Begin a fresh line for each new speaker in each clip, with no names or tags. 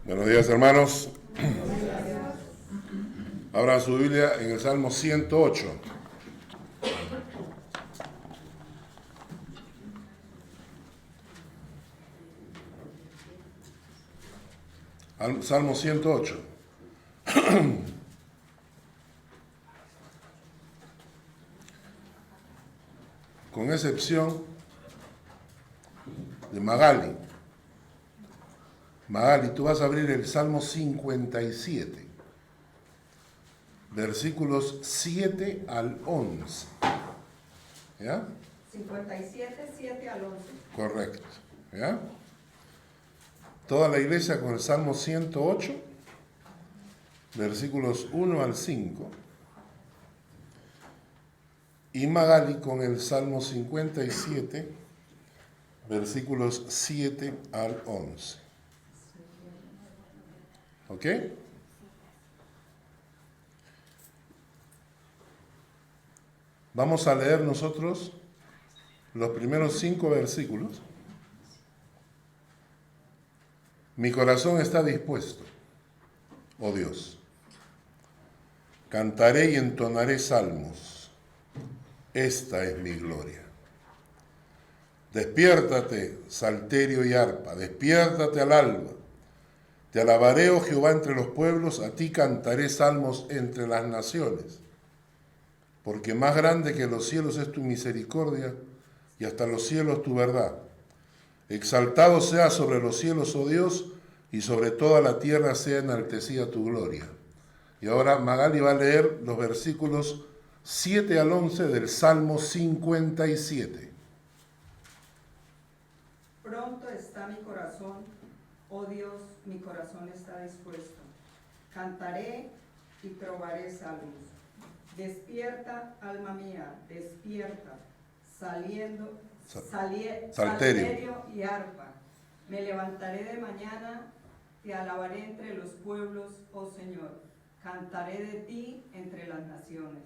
Buenos días, hermanos. Abran su Biblia en el Salmo 108. Salmo 108. Con excepción de Magali. Magali, tú vas a abrir el Salmo 57, versículos 7 al 11. ¿Ya?
57, 7 al 11.
Correcto. ¿Ya? Toda la iglesia con el Salmo 108, versículos 1 al 5. Y Magali con el Salmo 57, versículos 7 al 11. ¿Ok? Vamos a leer nosotros los primeros 5 versículos. Mi corazón está dispuesto, oh Dios. Cantaré y entonaré salmos. Esta es mi gloria. Despiértate, salterio y arpa, despiértate al alba. Te alabaré, oh Jehová, entre los pueblos, a ti cantaré salmos entre las naciones. Porque más grande que los cielos es tu misericordia, y hasta los cielos tu verdad. Exaltado sea sobre los cielos, oh Dios, y sobre toda la tierra sea enaltecida tu gloria. Y ahora Magali va a leer los versículos 7 al 11 del Salmo 57.
Pronto está mi corazón, oh Dios, mi corazón está dispuesto. Cantaré y trovaré salmos. Despierta, alma mía, despierta, salterio y arpa. Me levantaré de mañana, te alabaré entre los pueblos, oh Señor. Cantaré de ti entre las naciones,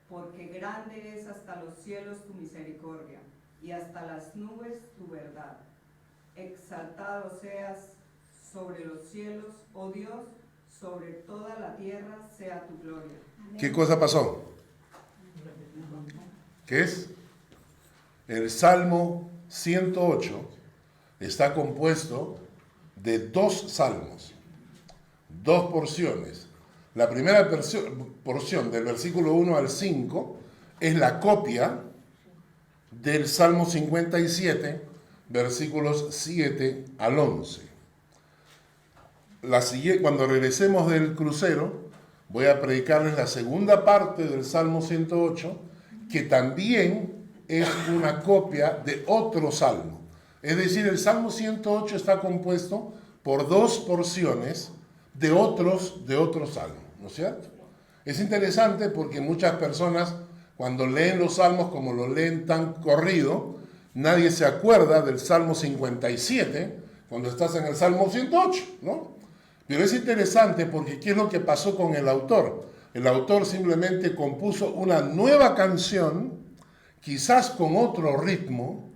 porque grande es hasta los cielos tu misericordia, y hasta las nubes tu verdad. Exaltado seas sobre los cielos, oh Dios, sobre toda la tierra sea tu gloria.
¿Qué cosa pasó? ¿Qué es? El Salmo 108 está compuesto de 2 salmos, 2 porciones. La primera porción, del versículo 1 al 5, es la copia del Salmo 57, versículos 7 al 11. Cuando regresemos del crucero, voy a predicarles la segunda parte del Salmo 108, que también es una copia de otro salmo. Es decir, el Salmo 108 está compuesto por 2 porciones de otros salmos, ¿no es cierto? Es interesante porque muchas personas, cuando leen los salmos, como lo leen tan corrido, nadie se acuerda del Salmo 57 cuando estás en el Salmo 108, ¿no? Pero es interesante porque ¿qué es lo que pasó con el autor? El autor simplemente compuso una nueva canción, quizás con otro ritmo,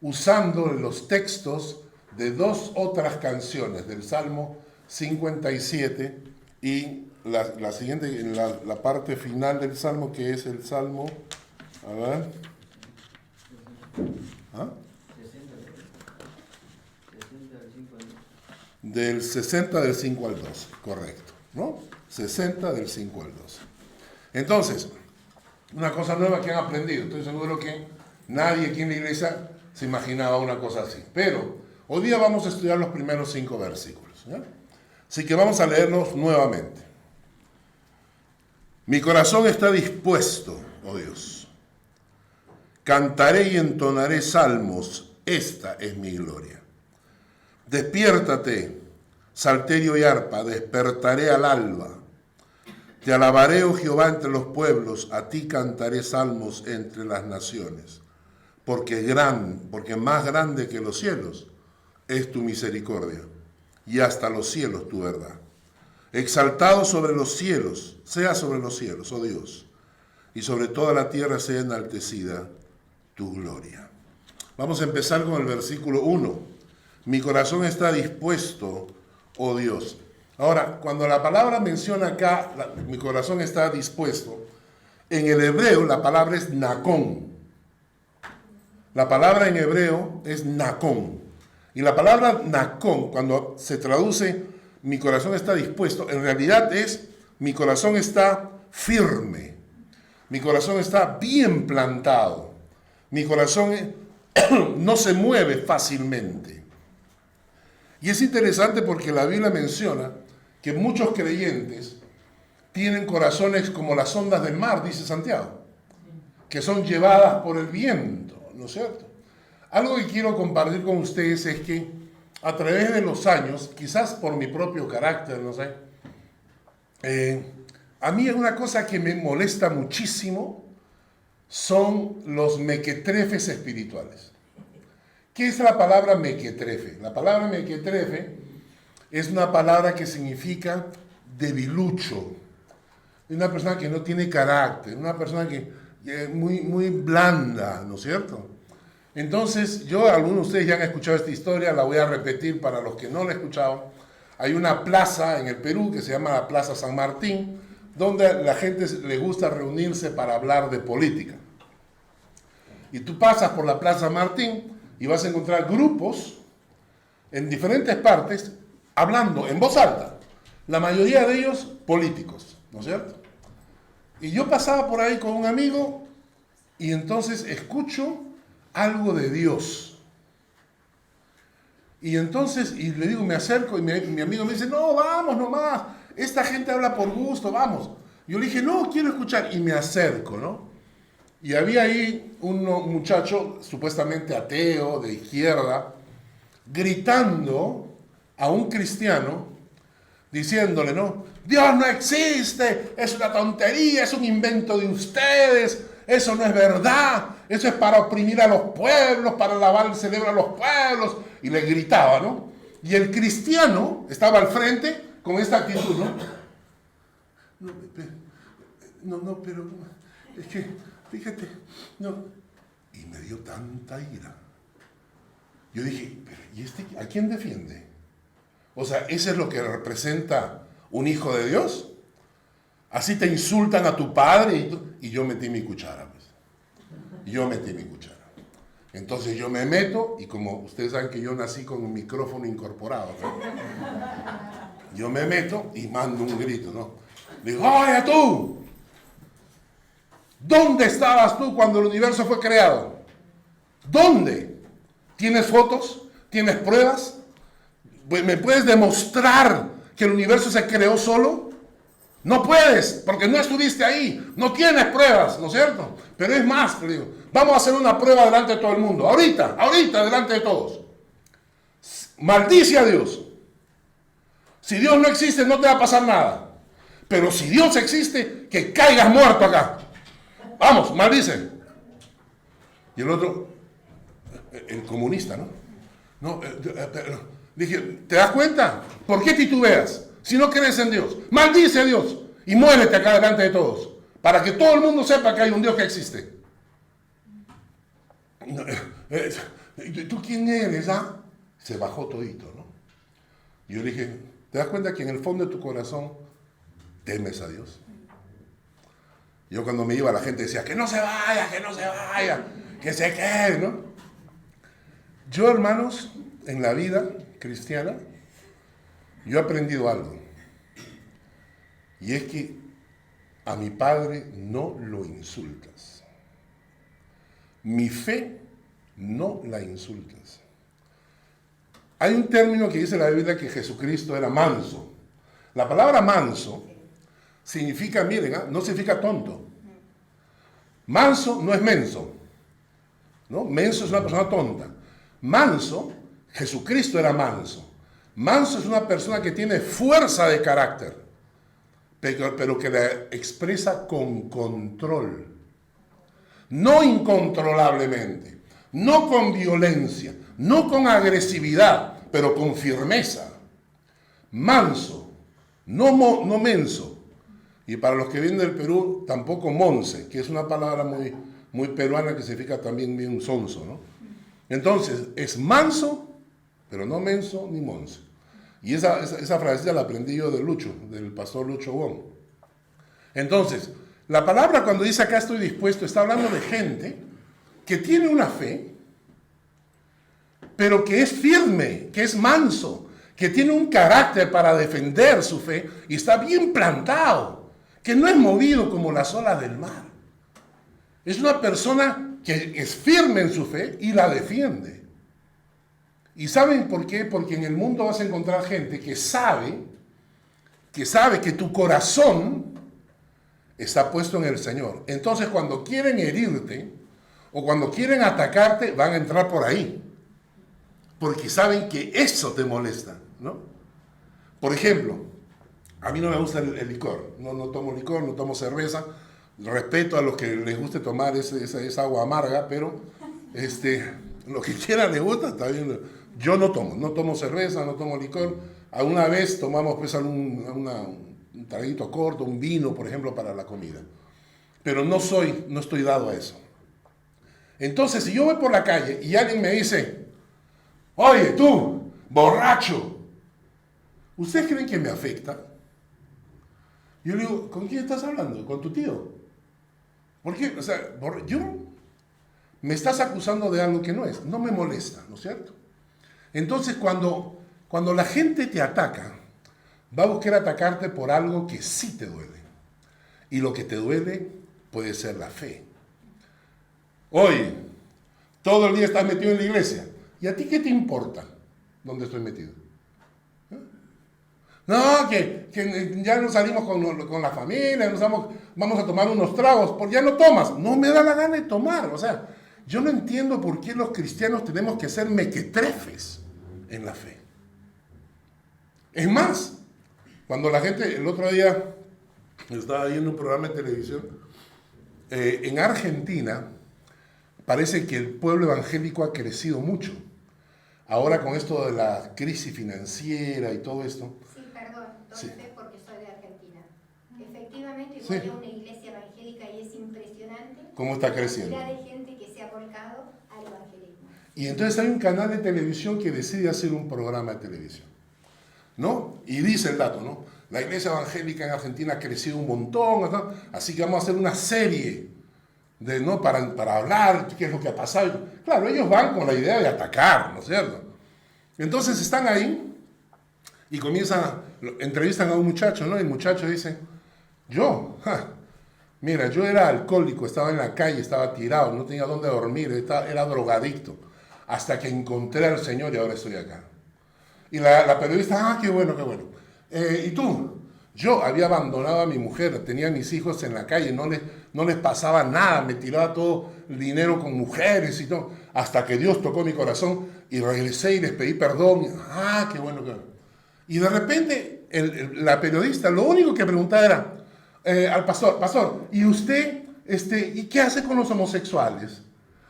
usando los textos de 2 otras canciones del Salmo 57 y la siguiente, en la parte final del Salmo, que es el Salmo, a ver, ¿ah? Del 60 del 5 al 12, correcto, ¿no? 60 del 5 al 12. Entonces, una cosa nueva que han aprendido, estoy seguro que nadie aquí en la iglesia se imaginaba una cosa así, pero hoy día vamos a estudiar los primeros 5 versículos, ¿ya? Así que vamos a leerlos nuevamente. Mi corazón está dispuesto, oh Dios. Cantaré y entonaré salmos, esta es mi gloria. Despiértate, salterio y arpa, despertaré al alba. Te alabaré, oh Jehová, entre los pueblos, a ti cantaré salmos entre las naciones. Porque más grande que los cielos es tu misericordia, y hasta los cielos tu verdad. Exaltado sobre los cielos, sea sobre los cielos, oh Dios, y sobre toda la tierra sea enaltecida tu gloria. Vamos a empezar con el versículo 1. Mi corazón está dispuesto, oh Dios. Ahora, cuando la palabra menciona acá, mi corazón está dispuesto, en el hebreo la palabra es nakón. La palabra en hebreo es nakón. Y la palabra nakón, cuando se traduce mi corazón está dispuesto, en realidad es mi corazón está firme. Mi corazón está bien plantado. Mi corazón no se mueve fácilmente. Y es interesante porque la Biblia menciona que muchos creyentes tienen corazones como las ondas del mar, dice Santiago, que son llevadas por el viento, ¿no es cierto? Algo que quiero compartir con ustedes es que a través de los años, quizás por mi propio carácter, no sé, a mí una cosa que me molesta muchísimo son los mequetrefes espirituales. ¿Qué es la palabra mequetrefe? La palabra mequetrefe es una palabra que significa debilucho. Es una persona que no tiene carácter, una persona que muy blanda, ¿no es cierto? Entonces, algunos de ustedes ya han escuchado esta historia, la voy a repetir para los que no la han escuchado. Hay una plaza en el Perú que se llama la Plaza San Martín, donde la gente le gusta reunirse para hablar de política. Y tú pasas por la Plaza San Martín y vas a encontrar grupos en diferentes partes hablando en voz alta. La mayoría de ellos políticos, ¿no es cierto? Y yo pasaba por ahí con un amigo y entonces escucho algo de Dios. Y entonces, y le digo, me acerco y mi amigo me dice, no, vamos nomás, esta gente habla por gusto, vamos. Yo le dije, no, quiero escuchar, y me acerco, ¿no? Y había ahí un muchacho supuestamente ateo, de izquierda, gritando a un cristiano, diciéndole, ¿no? Dios no existe, es una tontería, es un invento de ustedes, eso no es verdad, eso es para oprimir a los pueblos, para lavar el cerebro a los pueblos. Y le gritaba, ¿no? Y el cristiano estaba al frente con esta actitud, ¿no? No, pero es que, fíjate, no. Y me dio tanta ira. Yo dije, pero ¿y este a quién defiende? O sea, ¿eso es lo que representa un hijo de Dios? Así te insultan a tu padre y yo metí mi cuchara, pues. Yo metí mi cuchara. Entonces yo me meto y como ustedes saben que yo nací con un micrófono incorporado, ¿no? Yo me meto y mando un grito, ¿no? Digo, oye tú, ¿dónde estabas tú cuando el universo fue creado? ¿Dónde? ¿Tienes fotos? ¿Tienes pruebas? ¿Me puedes demostrar que el universo se creó solo? No puedes, porque no estuviste ahí, no tienes pruebas, ¿no es cierto? Pero es más, te digo, vamos a hacer una prueba delante de todo el mundo, ahorita, delante de todos. Maldice a Dios. Si Dios no existe, no te va a pasar nada. Pero si Dios existe, que caigas muerto acá. Vamos, maldice. Y el otro, el comunista, ¿no? Dije, ¿te das cuenta? ¿Por qué titubeas? Si no crees en Dios, maldice a Dios y muérete acá delante de todos, para que todo el mundo sepa que hay un Dios que existe. ¿Tú quién eres? ¿Ah? Se bajó todito, ¿no? Y yo dije, ¿te das cuenta que en el fondo de tu corazón temes a Dios? Yo cuando me iba la gente decía, que no se vaya, que se quede, ¿no? Yo, hermanos, en la vida cristiana, yo he aprendido algo, y es que a mi padre no lo insultas. Mi fe no la insultas. Hay un término que dice la Biblia que Jesucristo era manso. La palabra manso significa, miren, no significa tonto. Manso no es menso, ¿no? Menso es una persona tonta. Manso, Jesucristo era manso. Manso es una persona que tiene fuerza de carácter, pero que la expresa con control. No incontrolablemente, no con violencia, no con agresividad, pero con firmeza. Manso, no menso. Y para los que vienen del Perú, tampoco monse, que es una palabra muy peruana que significa también bien sonso, ¿no? Entonces, es manso, pero no menso ni monse. Y esa frasecita la aprendí yo de Lucho, del pastor Lucho Wong. Entonces, la palabra cuando dice acá estoy dispuesto, está hablando de gente que tiene una fe, pero que es firme, que es manso, que tiene un carácter para defender su fe y está bien plantado, que no es movido como las olas del mar. Es una persona que es firme en su fe y la defiende. ¿Y saben por qué? Porque en el mundo vas a encontrar gente que sabe que tu corazón está puesto en el Señor. Entonces cuando quieren herirte o cuando quieren atacarte, van a entrar por ahí. Porque saben que eso te molesta, ¿no? Por ejemplo, a mí no me gusta el licor. No tomo licor, no tomo cerveza. Respeto a los que les guste tomar esa agua amarga, pero lo que quiera les gusta, está bien. Yo no tomo cerveza, no tomo licor. Alguna vez tomamos pues un traguito corto, un vino, por ejemplo, para la comida. Pero no estoy dado a eso. Entonces, si yo voy por la calle y alguien me dice, oye, tú, borracho, ¿ustedes creen que me afecta? Yo le digo, ¿con quién estás hablando? ¿Con tu tío? ¿Por qué? O sea, me estás acusando de algo que no es. No me molesta, ¿no es cierto? Entonces, cuando la gente te ataca, va a buscar atacarte por algo que sí te duele. Y lo que te duele puede ser la fe. Oye, todo el día estás metido en la iglesia. ¿Y a ti qué te importa dónde estoy metido? No, que ya no salimos con la familia, vamos a tomar unos tragos, porque ya no tomas. No me da la gana de tomar. O sea, yo no entiendo por qué los cristianos tenemos que ser mequetrefes en la fe. Es más, cuando la gente, el otro día, estaba viendo un programa de televisión, en Argentina, parece que el pueblo evangélico ha crecido mucho. Ahora con esto de la crisis financiera y todo esto.
Sí, perdón,
Sí.
porque soy de Argentina. Efectivamente,
Sí.
voy a una iglesia evangélica y es impresionante
¿Cómo está creciendo?
la cantidad de gente que se ha volcado al evangelismo.
Y entonces hay un canal de televisión que decide hacer un programa de televisión, ¿no? Y dice el dato, ¿no? La iglesia evangélica en Argentina ha crecido un montón, ¿no? Así que vamos a hacer una serie ¿no? para hablar qué es lo que ha pasado. Claro, ellos van con la idea de atacar, ¿no es cierto? Entonces están ahí y entrevistan a un muchacho, ¿no? Y el muchacho dice, mira, yo era alcohólico, estaba en la calle, estaba tirado, no tenía dónde dormir, era drogadicto, hasta que encontré al Señor y ahora estoy acá. Y la periodista, qué bueno, qué bueno. ¿Y tú? Yo había abandonado a mi mujer, tenía a mis hijos en la calle, no les pasaba nada, me tiraba todo el dinero con mujeres y todo, hasta que Dios tocó mi corazón y regresé y les pedí perdón. Qué bueno, qué bueno. Y de repente la periodista lo único que preguntaba era al pastor, ¿y usted y qué hace con los homosexuales?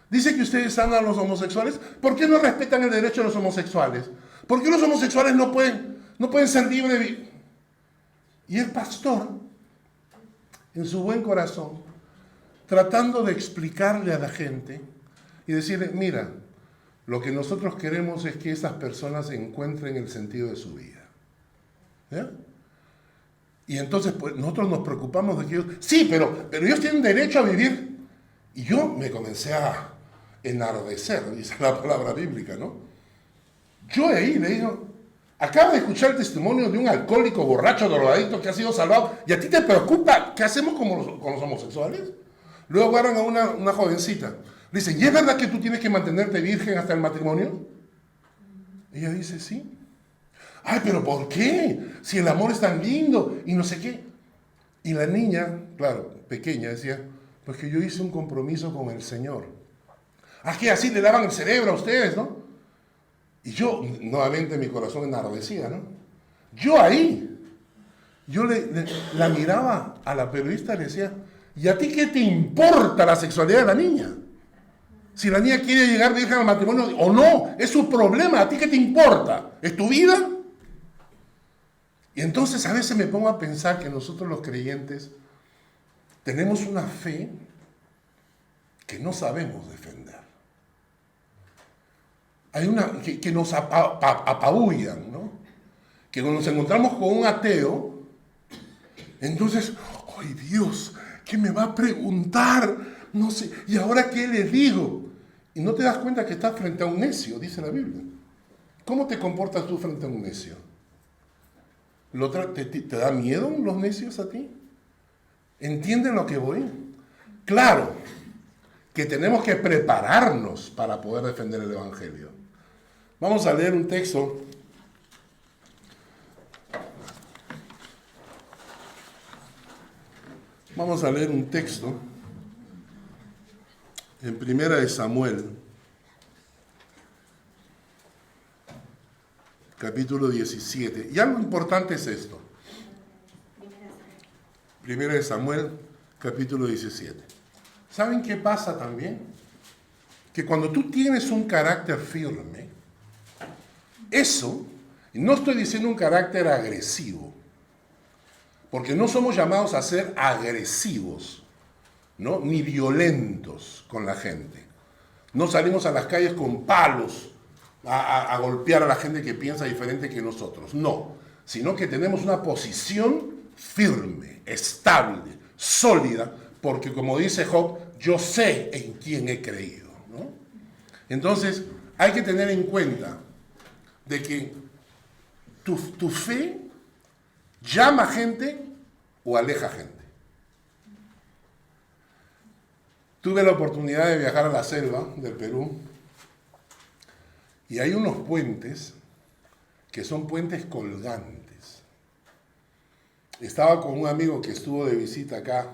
Dice que ustedes aman a los homosexuales, ¿por qué no respetan el derecho de los homosexuales? ¿Por qué los homosexuales no pueden ser libres? Y el pastor, en su buen corazón, tratando de explicarle a la gente y decirle, mira, lo que nosotros queremos es que esas personas encuentren el sentido de su vida. ¿Ya? Y entonces pues, nosotros nos preocupamos de que ellos, sí, pero ellos tienen derecho a vivir. Y yo me comencé a enardecer, dice la palabra bíblica, ¿no? Yo ahí le digo, acabo de escuchar el testimonio de un alcohólico, borracho, drogadicto que ha sido salvado, y a ti te preocupa, ¿qué hacemos con los homosexuales? Luego agarran a una jovencita, le dicen, ¿y es verdad que tú tienes que mantenerte virgen hasta el matrimonio? Ella dice, sí. Ay, pero ¿por qué? Si el amor es tan lindo y no sé qué. Y la niña, claro, pequeña, decía, pues que yo hice un compromiso con el Señor. Que así le daban el cerebro a ustedes, ¿no? Y yo, nuevamente mi corazón enardecía, ¿no? Yo la miraba a la periodista y le decía, ¿y a ti qué te importa la sexualidad de la niña? Si la niña quiere llegar virgen al matrimonio o no, es su problema, ¿a ti qué te importa? ¿Es tu vida? Y entonces a veces me pongo a pensar que nosotros los creyentes tenemos una fe que no sabemos defender. Hay una que nos apabullan, ¿no? que cuando nos encontramos con un ateo, entonces, ¡ay Dios! ¿Qué me va a preguntar? No sé, ¿y ahora qué le digo? Y no te das cuenta que estás frente a un necio, dice la Biblia. ¿Cómo te comportas tú frente a un necio? ¿Te da miedo los necios a ti? ¿Entienden lo que voy? Claro, que tenemos que prepararnos para poder defender el Evangelio. Vamos a leer un texto. Vamos a leer un texto en Primera de Samuel, capítulo 17. Y algo importante es esto. Primera de Samuel, capítulo 17. ¿Saben qué pasa también? Que cuando tú tienes un carácter firme, eso, y no estoy diciendo un carácter agresivo, porque no somos llamados a ser agresivos, ¿no? Ni violentos con la gente. No salimos a las calles con palos a golpear a la gente que piensa diferente que nosotros. No, sino que tenemos una posición firme, estable, sólida, porque como dice Job, yo sé en quién he creído, ¿no? Entonces, hay que tener en cuenta de que tu fe llama gente o aleja gente. Tuve la oportunidad de viajar a la selva del Perú y hay unos puentes que son puentes colgantes. Estaba con un amigo que estuvo de visita acá,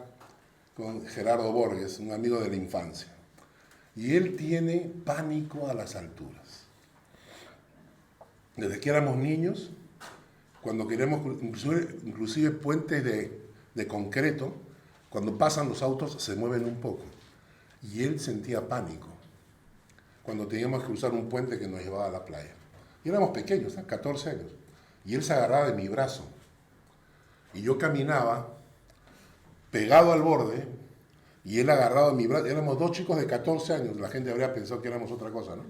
con Gerardo Borges, un amigo de la infancia, y él tiene pánico a las alturas. Desde que éramos niños, cuando queremos, inclusive puentes de concreto, cuando pasan los autos se mueven un poco. Y él sentía pánico cuando teníamos que cruzar un puente que nos llevaba a la playa. Y éramos pequeños, 14 años. Y él se agarraba de mi brazo. Y yo caminaba pegado al borde y él agarrado de mi brazo. Éramos dos chicos de 14 años. La gente habría pensado que éramos otra cosa, ¿no?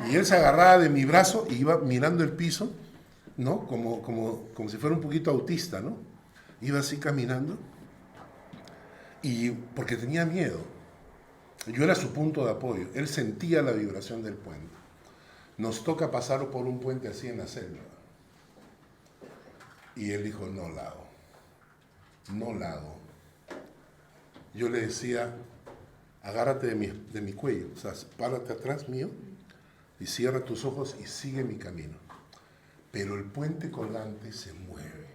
Y él se agarraba de mi brazo y iba mirando el piso, ¿no? Como si fuera un poquito autista, ¿no? Iba así caminando. Y porque tenía miedo. Yo era su punto de apoyo. Él sentía la vibración del puente. Nos toca pasar por un puente así en la selva. Y él dijo, no la hago. No la hago. Yo le decía, agárrate de mi cuello. O sea, párate atrás mío y cierra tus ojos y sigue mi camino. Pero el puente colgante se mueve.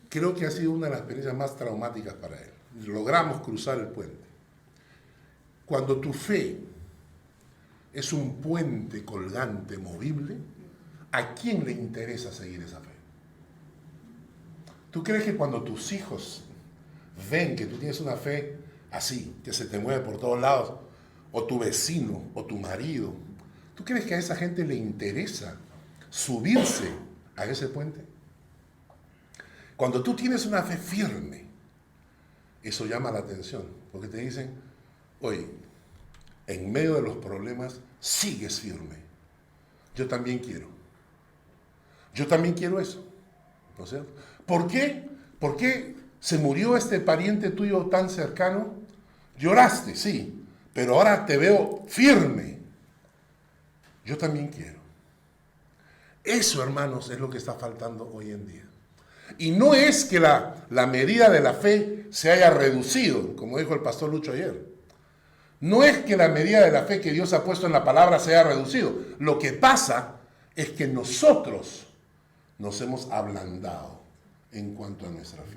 Creo que ha sido una de las experiencias más traumáticas para él. Logramos cruzar el puente. Cuando tu fe es un puente colgante movible, ¿a quién le interesa seguir esa fe? ¿Tú crees que cuando tus hijos ven que tú tienes una fe así, que se te mueve por todos lados, o tu vecino, o tu marido, ¿tú crees que a esa gente le interesa subirse a ese puente? Cuando tú tienes una fe firme, eso llama la atención, porque te dicen, oye, en medio de los problemas sigues firme. Yo también quiero. Yo también quiero eso. ¿No es cierto? ¿Por qué? ¿Por qué se murió este pariente tuyo tan cercano? Lloraste, sí, pero ahora te veo firme. Yo también quiero. Eso, hermanos, es lo que está faltando hoy en día. Y no es que la medida de la fe se haya reducido, como dijo el pastor Lucho ayer. No es que la medida de la fe que Dios ha puesto en la palabra se haya reducido. Lo que pasa es que nosotros nos hemos ablandado en cuanto a nuestra fe.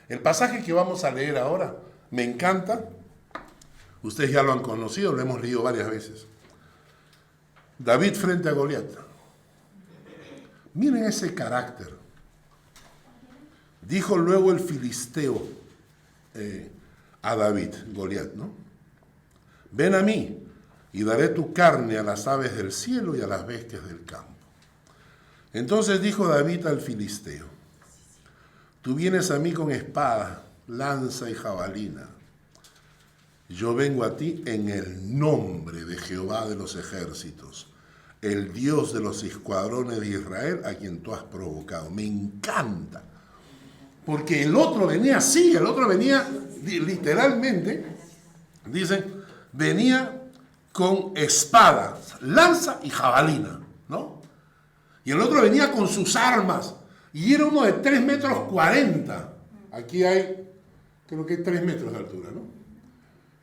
El pasaje que vamos a leer ahora me encanta. Ustedes ya lo han conocido, lo hemos leído varias veces. David frente a Goliat. Miren ese carácter. Dijo luego el filisteo a David, Goliat, ¿no? Ven a mí y daré tu carne a las aves del cielo y a las bestias del campo. Entonces dijo David al filisteo, tú vienes a mí con espada, lanza y jabalina. Yo vengo a ti en el nombre de Jehová de los ejércitos, el Dios de los escuadrones de Israel, a quien tú has provocado. Me encanta. Porque el otro venía así, el otro venía literalmente, dice, venía con espada, lanza y jabalina, ¿no? Y el otro venía con sus armas, y era uno de 3 metros 40. Aquí hay, creo que hay 3 metros de altura, ¿no?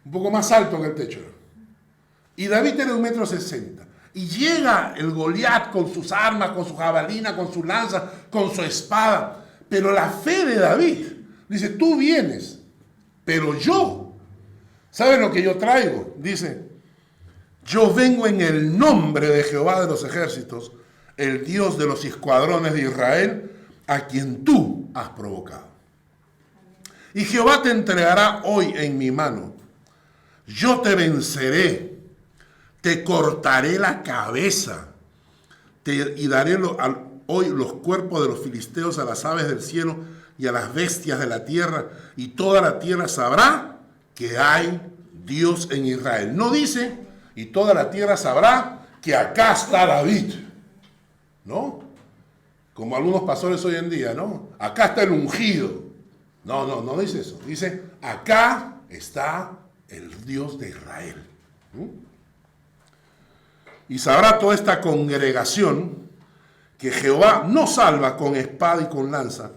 Un poco más alto que el techo. Y David era 1,60 metros. Y llega el Goliat con sus armas, con su jabalina, con su lanza, con su espada. Pero la fe de David dice, tú vienes, pero yo, ¿sabes lo que yo traigo? Dice, yo vengo en el nombre de Jehová de los ejércitos, el Dios de los escuadrones de Israel, a quien tú has provocado. Y Jehová te entregará hoy en mi mano. Yo te venceré, te cortaré la cabeza, y daré hoy los cuerpos de los filisteos a las aves del cielo y a las bestias de la tierra, y toda la tierra sabrá que hay Dios en Israel. No dice, y toda la tierra sabrá que acá está David, ¿no? Como algunos pastores hoy en día, ¿no? Acá está el ungido. No dice eso. Dice, acá está el Dios de Israel. Y sabrá toda esta congregación que Jehová no salva con espada y con lanza,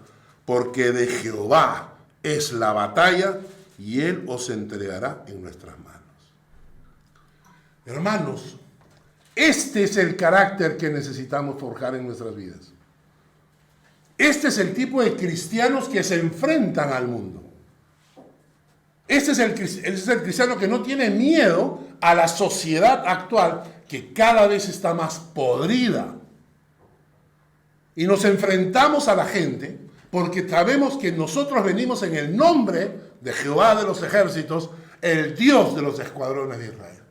porque de Jehová es la batalla y Él os entregará en nuestras manos. Hermanos, este es el carácter que necesitamos forjar en nuestras vidas. Este es el tipo de cristianos que se enfrentan al mundo. Este es el cristiano que no tiene miedo a la sociedad actual, que cada vez está más podrida. Y nos enfrentamos a la gente porque sabemos que nosotros venimos en el nombre de Jehová de los ejércitos, el Dios de los escuadrones de Israel.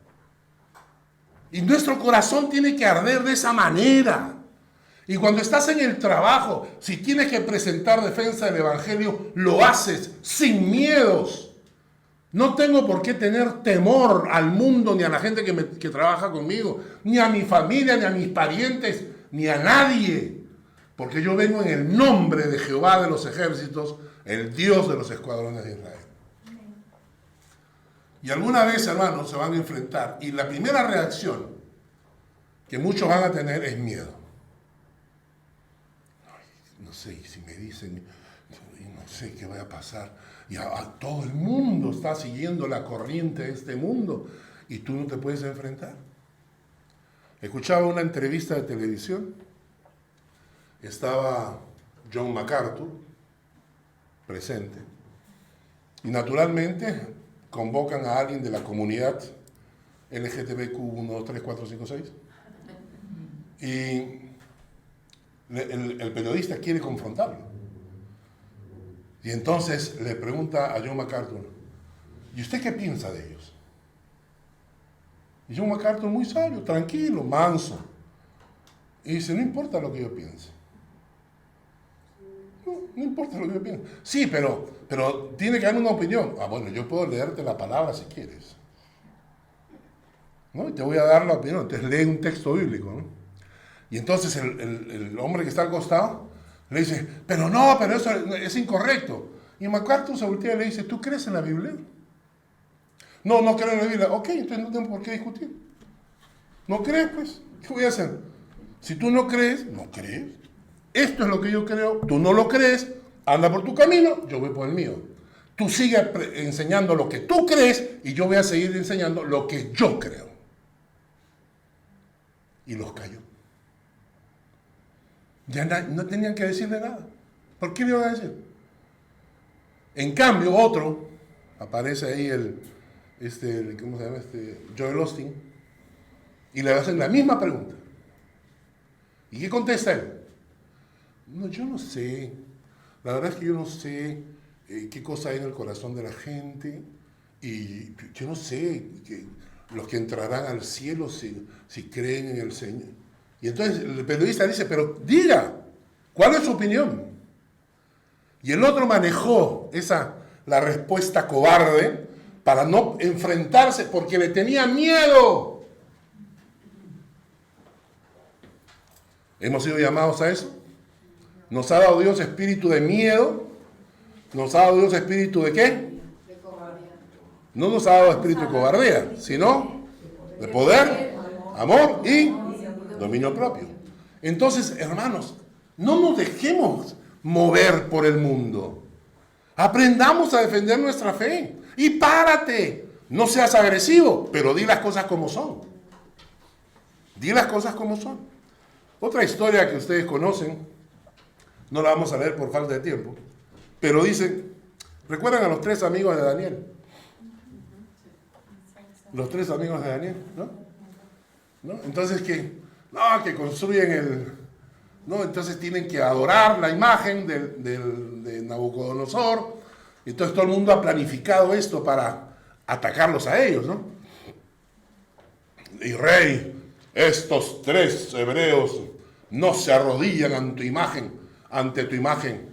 Y nuestro corazón tiene que arder de esa manera. Y cuando estás en el trabajo, si tienes que presentar defensa del Evangelio, lo haces sin miedos. No tengo por qué tener temor al mundo, ni a la gente que trabaja conmigo, ni a mi familia, ni a mis parientes, ni a nadie. Porque yo vengo en el nombre de Jehová de los ejércitos, el Dios de los escuadrones de Israel. Y alguna vez, hermanos, se van a enfrentar. Y la primera reacción que muchos van a tener es miedo. Ay, no sé, si me dicen, no sé qué va a pasar. Y a todo el mundo está siguiendo la corriente de este mundo. Y tú no te puedes enfrentar. Escuchaba una entrevista de televisión. Estaba John MacArthur presente. Y naturalmente convocan a alguien de la comunidad LGTBQ 1, 2, 3, 4, 5, 6. Y el periodista quiere confrontarlo. Y entonces le pregunta a John MacArthur, ¿y usted qué piensa de ellos? Y John MacArthur, muy sabio, tranquilo, manso. Y dice, no importa lo que yo piense. No importa lo que yo piense. Sí, pero tiene que haber una opinión. Ah, bueno, yo puedo leerte la palabra si quieres. ¿No? Y te voy a dar la opinión. Entonces lee un texto bíblico, ¿no? Y entonces el hombre que está al costado le dice, pero eso es incorrecto. Y MacArthur se voltea y le dice, ¿tú crees en la Biblia? No creo en la Biblia. Ok, entonces no tengo por qué discutir. ¿No crees, pues? ¿Qué voy a hacer? Si tú no crees, no crees. Esto es lo que yo creo, tú no lo crees, anda por tu camino, yo voy por el mío. Tú sigues enseñando lo que tú crees y yo voy a seguir enseñando lo que yo creo. Y los cayó. Ya no tenían que decirle nada. ¿Por qué le iban a decir? En cambio, otro, aparece ahí ¿cómo se llama? Joel Osteen, y le hacen la misma pregunta. ¿Y qué contesta él? No, yo no sé. La verdad es que yo no sé qué cosa hay en el corazón de la gente. Y yo no sé los que entrarán al cielo si creen en el Señor. Y entonces el periodista dice, pero diga, ¿cuál es su opinión? Y el otro manejó la respuesta cobarde para no enfrentarse porque le tenía miedo. ¿Hemos sido llamados a eso? ¿Nos ha dado Dios espíritu de miedo? ¿Nos ha dado Dios espíritu de qué? No nos ha dado espíritu de cobardía, sino de poder, amor y dominio propio. Entonces, hermanos, no nos dejemos mover por el mundo. Aprendamos a defender nuestra fe. Y párate. No seas agresivo, pero di las cosas como son. Di las cosas como son. Otra historia que ustedes conocen, no la vamos a leer por falta de tiempo, pero dicen, ¿recuerdan a los 3 amigos de Daniel? Los 3 amigos de Daniel, ¿no? Entonces que construyen ¿no? Entonces tienen que adorar la imagen de Nabucodonosor. Entonces todo el mundo ha planificado esto para atacarlos a ellos, ¿no? Y rey, estos 3 hebreos no se arrodillan ante tu imagen.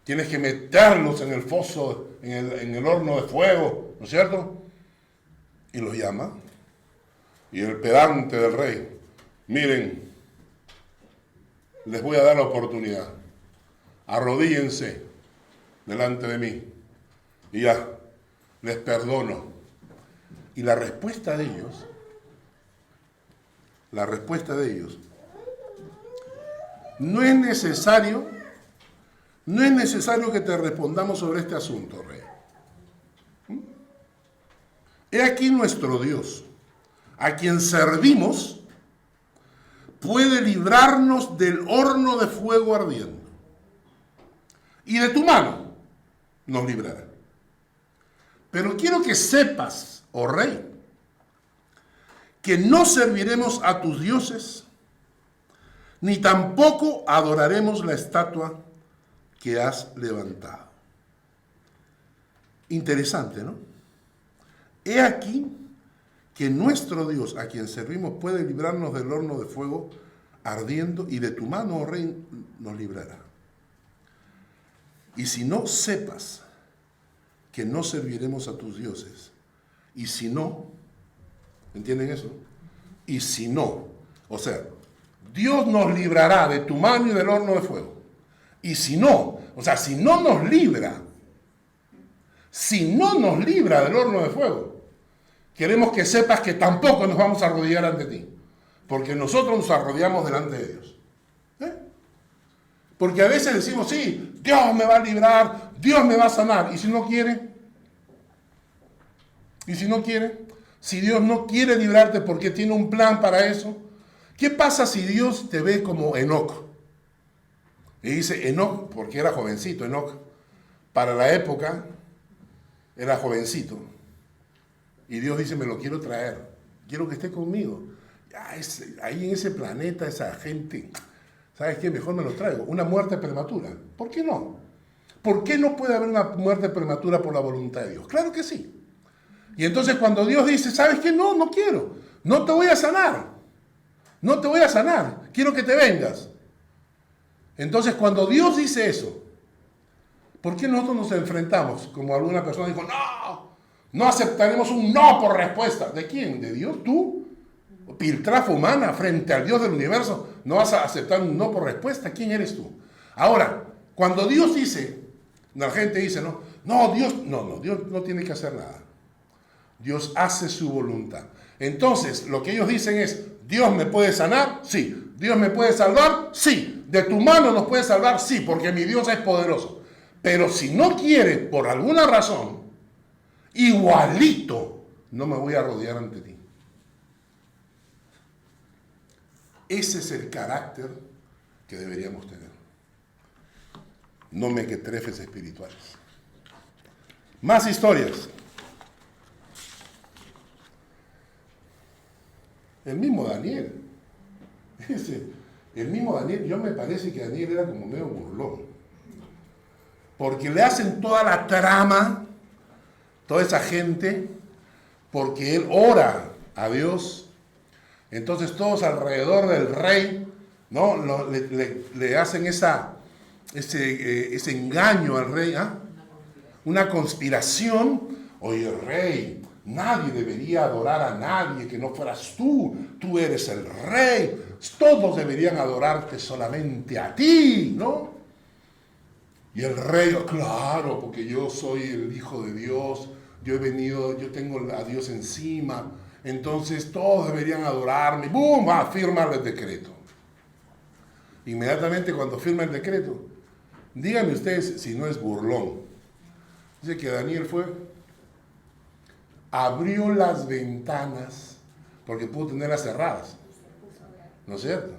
Tienes que meterlos en el foso, en el horno de fuego, ¿no es cierto? Y los llama. Y el pedante del rey, miren, les voy a dar la oportunidad. Arrodíllense delante de mí. Y ya, les perdono. Y la respuesta de ellos, no es necesario que te respondamos sobre este asunto, rey. He aquí nuestro Dios, a quien servimos, puede librarnos del horno de fuego ardiendo. Y de tu mano nos librará. Pero quiero que sepas, oh rey, que no serviremos a tus dioses, ni tampoco adoraremos la estatua que has levantado. Interesante, ¿no? He aquí que nuestro Dios, a quien servimos, puede librarnos del horno de fuego ardiendo, y de tu mano, oh rey, nos librará. Y si no, sepas que no serviremos a tus dioses. Y si no, ¿entienden eso? Y si no, o sea, Dios nos librará de tu mano y del horno de fuego. Y si no, o sea, si no nos libra del horno de fuego, queremos que sepas que tampoco nos vamos a arrodillar ante ti, porque nosotros nos arrodillamos delante de Dios. Porque a veces decimos, sí, Dios me va a librar, Dios me va a sanar, y si no quiere, si Dios no quiere librarte porque tiene un plan para eso, ¿qué pasa si Dios te ve como Enoc? Y dice Enoc, porque era jovencito, Enoc, para la época era jovencito. Y Dios dice, me lo quiero traer, quiero que esté conmigo. Ahí en ese planeta, esa gente, ¿sabes qué? Mejor me lo traigo. Una muerte prematura. ¿Por qué no? ¿Por qué no puede haber una muerte prematura por la voluntad de Dios? Claro que sí. Y entonces cuando Dios dice, ¿sabes qué? No quiero. No te voy a sanar. No te voy a sanar. Quiero que te vengas. Entonces cuando Dios dice eso, ¿por qué nosotros nos enfrentamos? Como alguna persona dijo, no aceptaremos un no por respuesta. ¿De quién? ¿De Dios? ¿Tú? Piltrafa humana frente al Dios del universo. ¿No vas a aceptar un no por respuesta? ¿Quién eres tú? Ahora, cuando Dios dice, la gente dice, Dios no tiene que hacer nada. Dios hace su voluntad. Entonces, lo que ellos dicen es, ¿Dios me puede sanar? Sí. ¿Dios me puede salvar? Sí. ¿De tu mano nos puede salvar? Sí, porque mi Dios es poderoso. Pero si no quiere, por alguna razón, igualito, no me voy a arrodillar ante ti. Ese es el carácter que deberíamos tener. No mequetrefes espirituales. Más historias. El mismo Daniel. Yo me parece que Daniel era como medio burlón. Porque le hacen toda la trama, toda esa gente, porque él ora a Dios. Entonces todos alrededor del rey, ¿no? Le hacen ese engaño al rey, una conspiración. Oye, rey, Nadie debería adorar a nadie que no fueras tú. Tú eres el rey. Todos deberían adorarte solamente a ti, ¿no? Y el rey, claro, porque yo soy el hijo de Dios. Yo he venido, yo tengo a Dios encima. Entonces todos deberían adorarme. ¡Bum! Va a firmar el decreto. Inmediatamente cuando firma el decreto, díganme ustedes si no es burlón. Dice que Daniel fue, abrió las ventanas, porque pudo tenerlas cerradas, ¿no es cierto?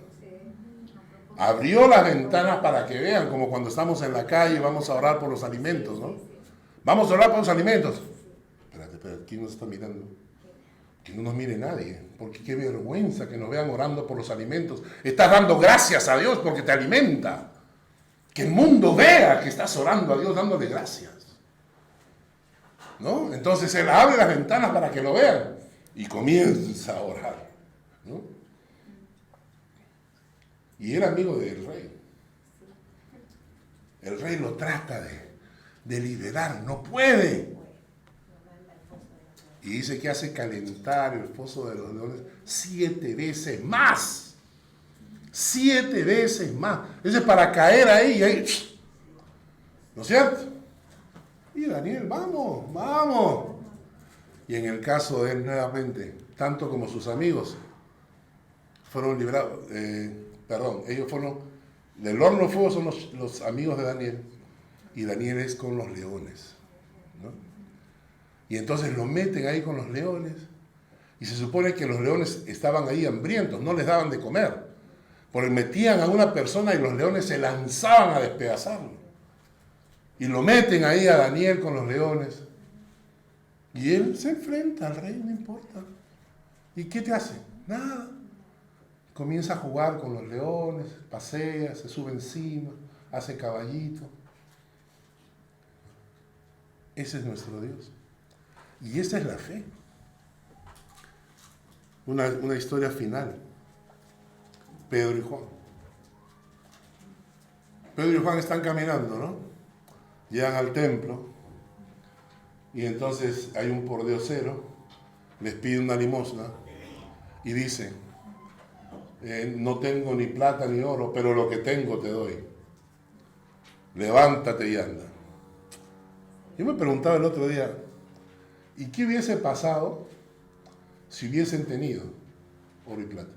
Abrió las ventanas para que vean, como cuando estamos en la calle y vamos a orar por los alimentos, ¿no? Vamos a orar por los alimentos. Espérate, ¿quién nos está mirando? Que no nos mire nadie, porque qué vergüenza que nos vean orando por los alimentos. Estás dando gracias a Dios porque te alimenta. Que el mundo vea que estás orando a Dios dándole gracias, ¿no? Entonces él abre las ventanas para que lo vean y comienza a orar, ¿no? Y era amigo del rey. El rey lo trata de liberar, no puede. Y dice que hace calentar el foso de los leones 7 veces más. 7 veces más. Ese es para caer ahí, ¿no es cierto? Y Daniel, vamos. Y en el caso de él, nuevamente, tanto como sus amigos, fueron liberados. Ellos fueron, del horno de fuego son los amigos de Daniel. Y Daniel es con los leones, ¿no? Y entonces lo meten ahí con los leones. Y se supone que los leones estaban ahí hambrientos, no les daban de comer. Porque metían a una persona y los leones se lanzaban a despedazarlo. Y lo meten ahí a Daniel con los leones. Y él se enfrenta al rey, no importa. ¿Y qué te hace? Nada. Comienza a jugar con los leones, pasea, se sube encima, hace caballito. Ese es nuestro Dios. Y esa es la fe. Una historia final. Pedro y Juan. Pedro y Juan están caminando, ¿no? Llegan al templo y entonces hay un pordiosero, les pide una limosna y dice, no tengo ni plata ni oro, pero lo que tengo te doy. Levántate y anda. Yo me preguntaba el otro día, ¿y qué hubiese pasado si hubiesen tenido oro y plata?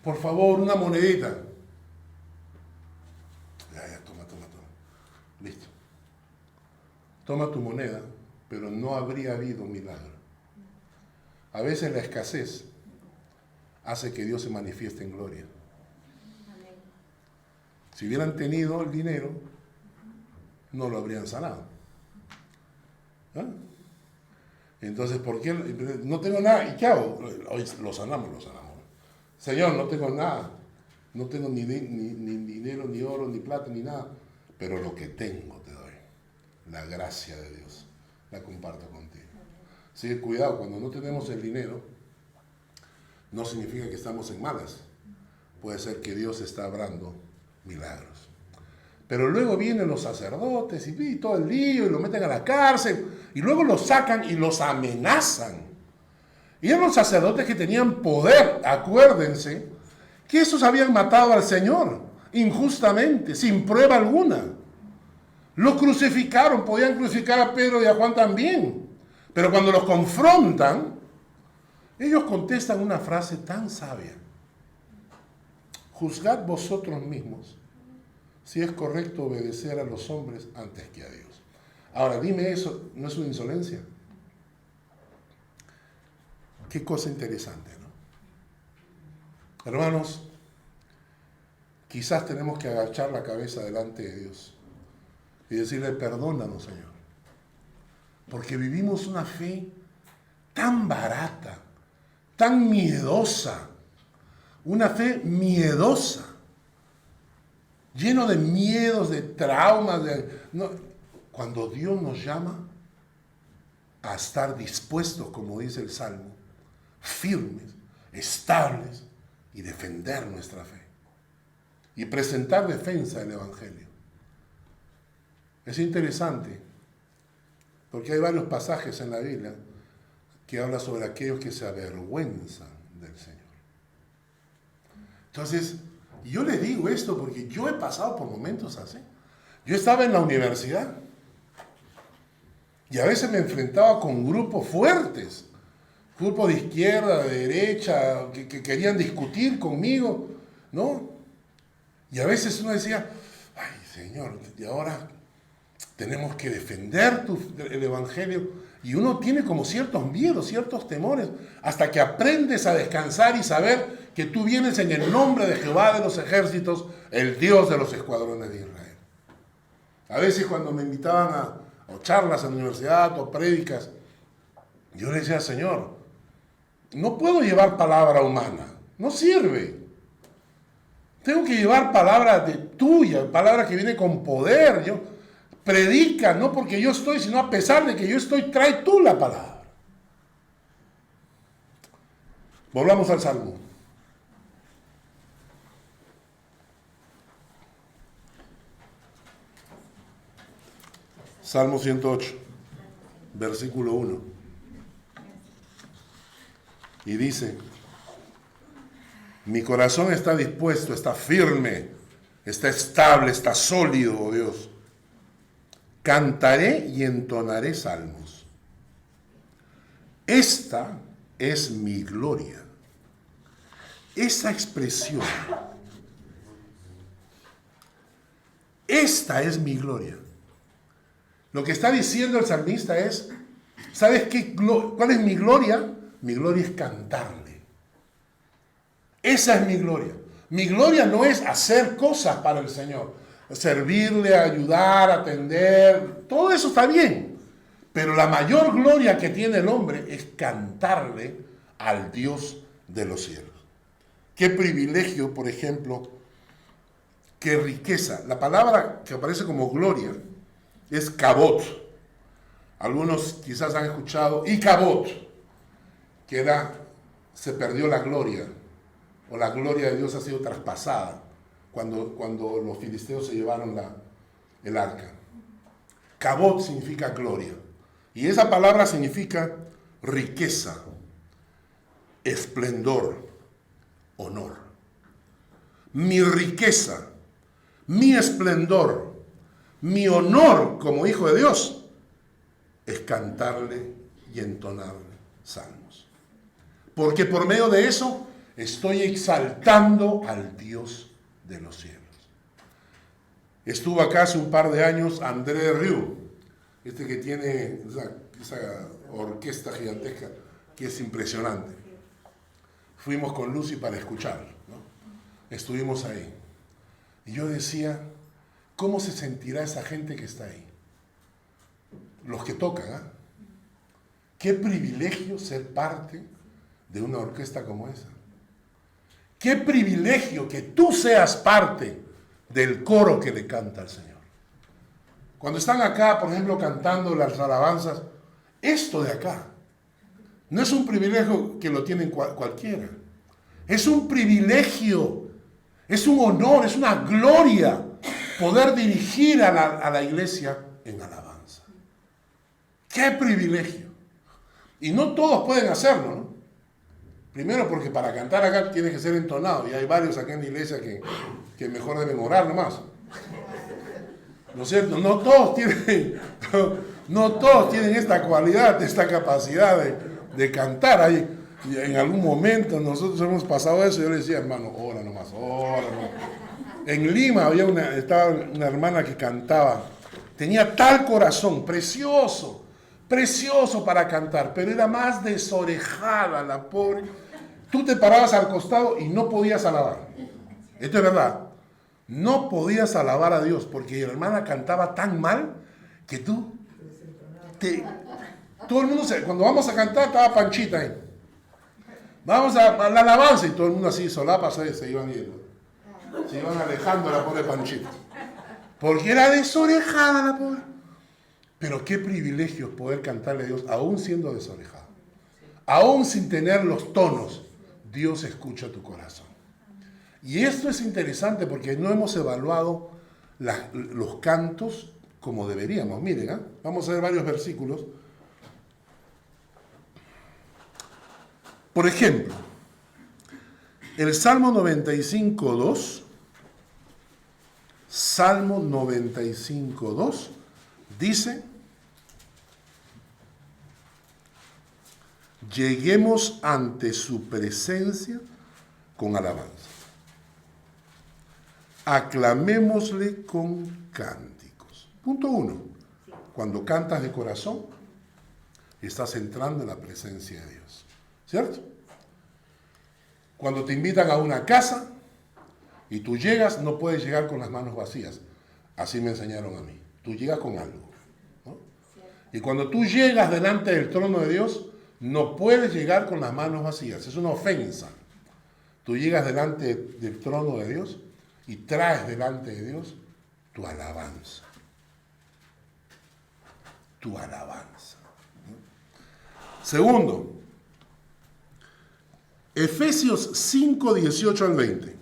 Por favor, una monedita. Ya, toma. Listo. Toma tu moneda, pero no habría habido milagro. A veces la escasez hace que Dios se manifieste en gloria. Si hubieran tenido el dinero, no lo habrían sanado. ¿Ah? Entonces, ¿por qué? No tengo nada. ¿Y qué hago? Hoy lo sanamos. Señor, no tengo nada. No tengo ni dinero, ni oro, ni plata, ni nada. Pero lo que tengo te doy. La gracia de Dios. La comparto contigo. Así que cuidado, cuando no tenemos el dinero, no significa que estamos en malas. Puede ser que Dios está obrando milagros. Pero luego vienen los sacerdotes y todo el lío y lo meten a la cárcel. Y luego los sacan y los amenazan. Y eran los sacerdotes que tenían poder, acuérdense, que esos habían matado al Señor injustamente, sin prueba alguna. Los crucificaron, podían crucificar a Pedro y a Juan también. Pero cuando los confrontan, ellos contestan una frase tan sabia. Juzgad vosotros mismos si es correcto obedecer a los hombres antes que a Dios. Ahora, dime eso, ¿no es una insolencia? Qué cosa interesante, ¿no? Hermanos, quizás tenemos que agachar la cabeza delante de Dios y decirle, perdónanos, Señor, porque vivimos una fe tan barata, tan miedosa, una fe miedosa, lleno de miedos, de traumas. Cuando Dios nos llama a estar dispuestos, como dice el Salmo, firmes, estables y defender nuestra fe y presentar defensa del Evangelio. Es interesante Porque hay varios pasajes en la Biblia que habla sobre aquellos que se avergüenzan del Señor. Entonces, yo le digo esto porque yo he pasado por momentos así. Yo estaba en la universidad y a veces me enfrentaba con grupos fuertes, grupos de izquierda, de derecha, que querían discutir conmigo, ¿no? Y a veces uno decía, ay, Señor, y ahora tenemos que defender el Evangelio. Y uno tiene como ciertos miedos, ciertos temores, hasta que aprendes a descansar y saber que tú vienes en el nombre de Jehová de los ejércitos, el Dios de los escuadrones de Israel. A veces cuando me invitaban a charlas en la universidad o prédicas, yo le decía, Señor, no puedo llevar palabra humana, no sirve. Tengo que llevar palabra de tuya, palabra que viene con poder. Yo predica, no porque yo estoy, sino a pesar de que yo estoy, trae tú la palabra. Volvamos al Salmo. Salmo 108, versículo 1. Y dice, mi corazón está dispuesto, está firme, está estable, está sólido, oh Dios. Cantaré y entonaré salmos. Esta es mi gloria. Esa expresión, esta es mi gloria. Lo que está diciendo el salmista es, ¿sabes qué? ¿Cuál es mi gloria? Mi gloria es cantarle. Esa es mi gloria. Mi gloria no es hacer cosas para el Señor, servirle, ayudar, atender, todo eso está bien. Pero la mayor gloria que tiene el hombre es cantarle al Dios de los cielos. Qué privilegio, por ejemplo, qué riqueza. La palabra que aparece como gloria es kabot. Algunos quizás han escuchado Ikabot, que se perdió la gloria, o la gloria de Dios ha sido traspasada cuando los filisteos se llevaron el arca. Kabot significa gloria, y esa palabra significa riqueza, esplendor, honor. Mi riqueza, mi esplendor, mi honor como hijo de Dios es cantarle y entonarle salmos. Porque por medio de eso estoy exaltando al Dios de los cielos. Estuvo acá hace un par de años André Rieu, que tiene esa orquesta gigantesca que es impresionante. Fuimos con Lucy para escuchar, ¿no? Estuvimos ahí. Y yo decía, ¿cómo se sentirá esa gente que está ahí? Los que tocan, ¿eh? Qué privilegio ser parte de una orquesta como esa. Qué privilegio que tú seas parte del coro que le canta al Señor. Cuando están acá, por ejemplo, cantando las alabanzas, esto de acá no es un privilegio que lo tienen cualquiera. Es un privilegio, es un honor, es una gloria poder dirigir a la iglesia en alabanza. ¡Qué privilegio! Y no todos pueden hacerlo, ¿no? Primero porque para cantar acá tiene que ser entonado, y hay varios acá en la iglesia que mejor deben orar nomás. ¿No es cierto? No todos tienen esta cualidad, esta capacidad de cantar. Ahí, en algún momento nosotros hemos pasado eso, yo le decía, hermano, ora nomás, ora nomás. En Lima estaba una hermana que cantaba, tenía tal corazón, precioso para cantar, pero era más desorejada la pobre. Tú te parabas al costado y no podías alabar. Esto es verdad. No podías alabar a Dios porque la hermana cantaba tan mal que todo el mundo, cuando vamos a cantar, estaba Panchita ahí. Vamos a la alabanza y todo el mundo así, solapas, se iban yendo. Se iban alejando a la pobre Panchita. Porque era desorejada la pobre. Pero qué privilegio poder cantarle a Dios, aún siendo desorejado. Aún sin tener los tonos, Dios escucha tu corazón. Y esto es interesante porque no hemos evaluado los cantos como deberíamos. Miren, vamos a ver varios versículos. Por ejemplo, el Salmo 95.2, Salmo 95.2, dice: lleguemos ante su presencia con alabanza. Aclamémosle con cánticos. Punto 1. Cuando cantas de corazón, estás entrando en la presencia de Dios. ¿Cierto? Cuando te invitan a una casa y tú llegas, no puedes llegar con las manos vacías. Así me enseñaron a mí. Tú llegas con algo, ¿no? Y cuando tú llegas delante del trono de Dios, no puedes llegar con las manos vacías. Es una ofensa. Tú llegas delante del trono de Dios y traes delante de Dios tu alabanza. Tu alabanza. Segundo, Efesios 5, 18 al 20.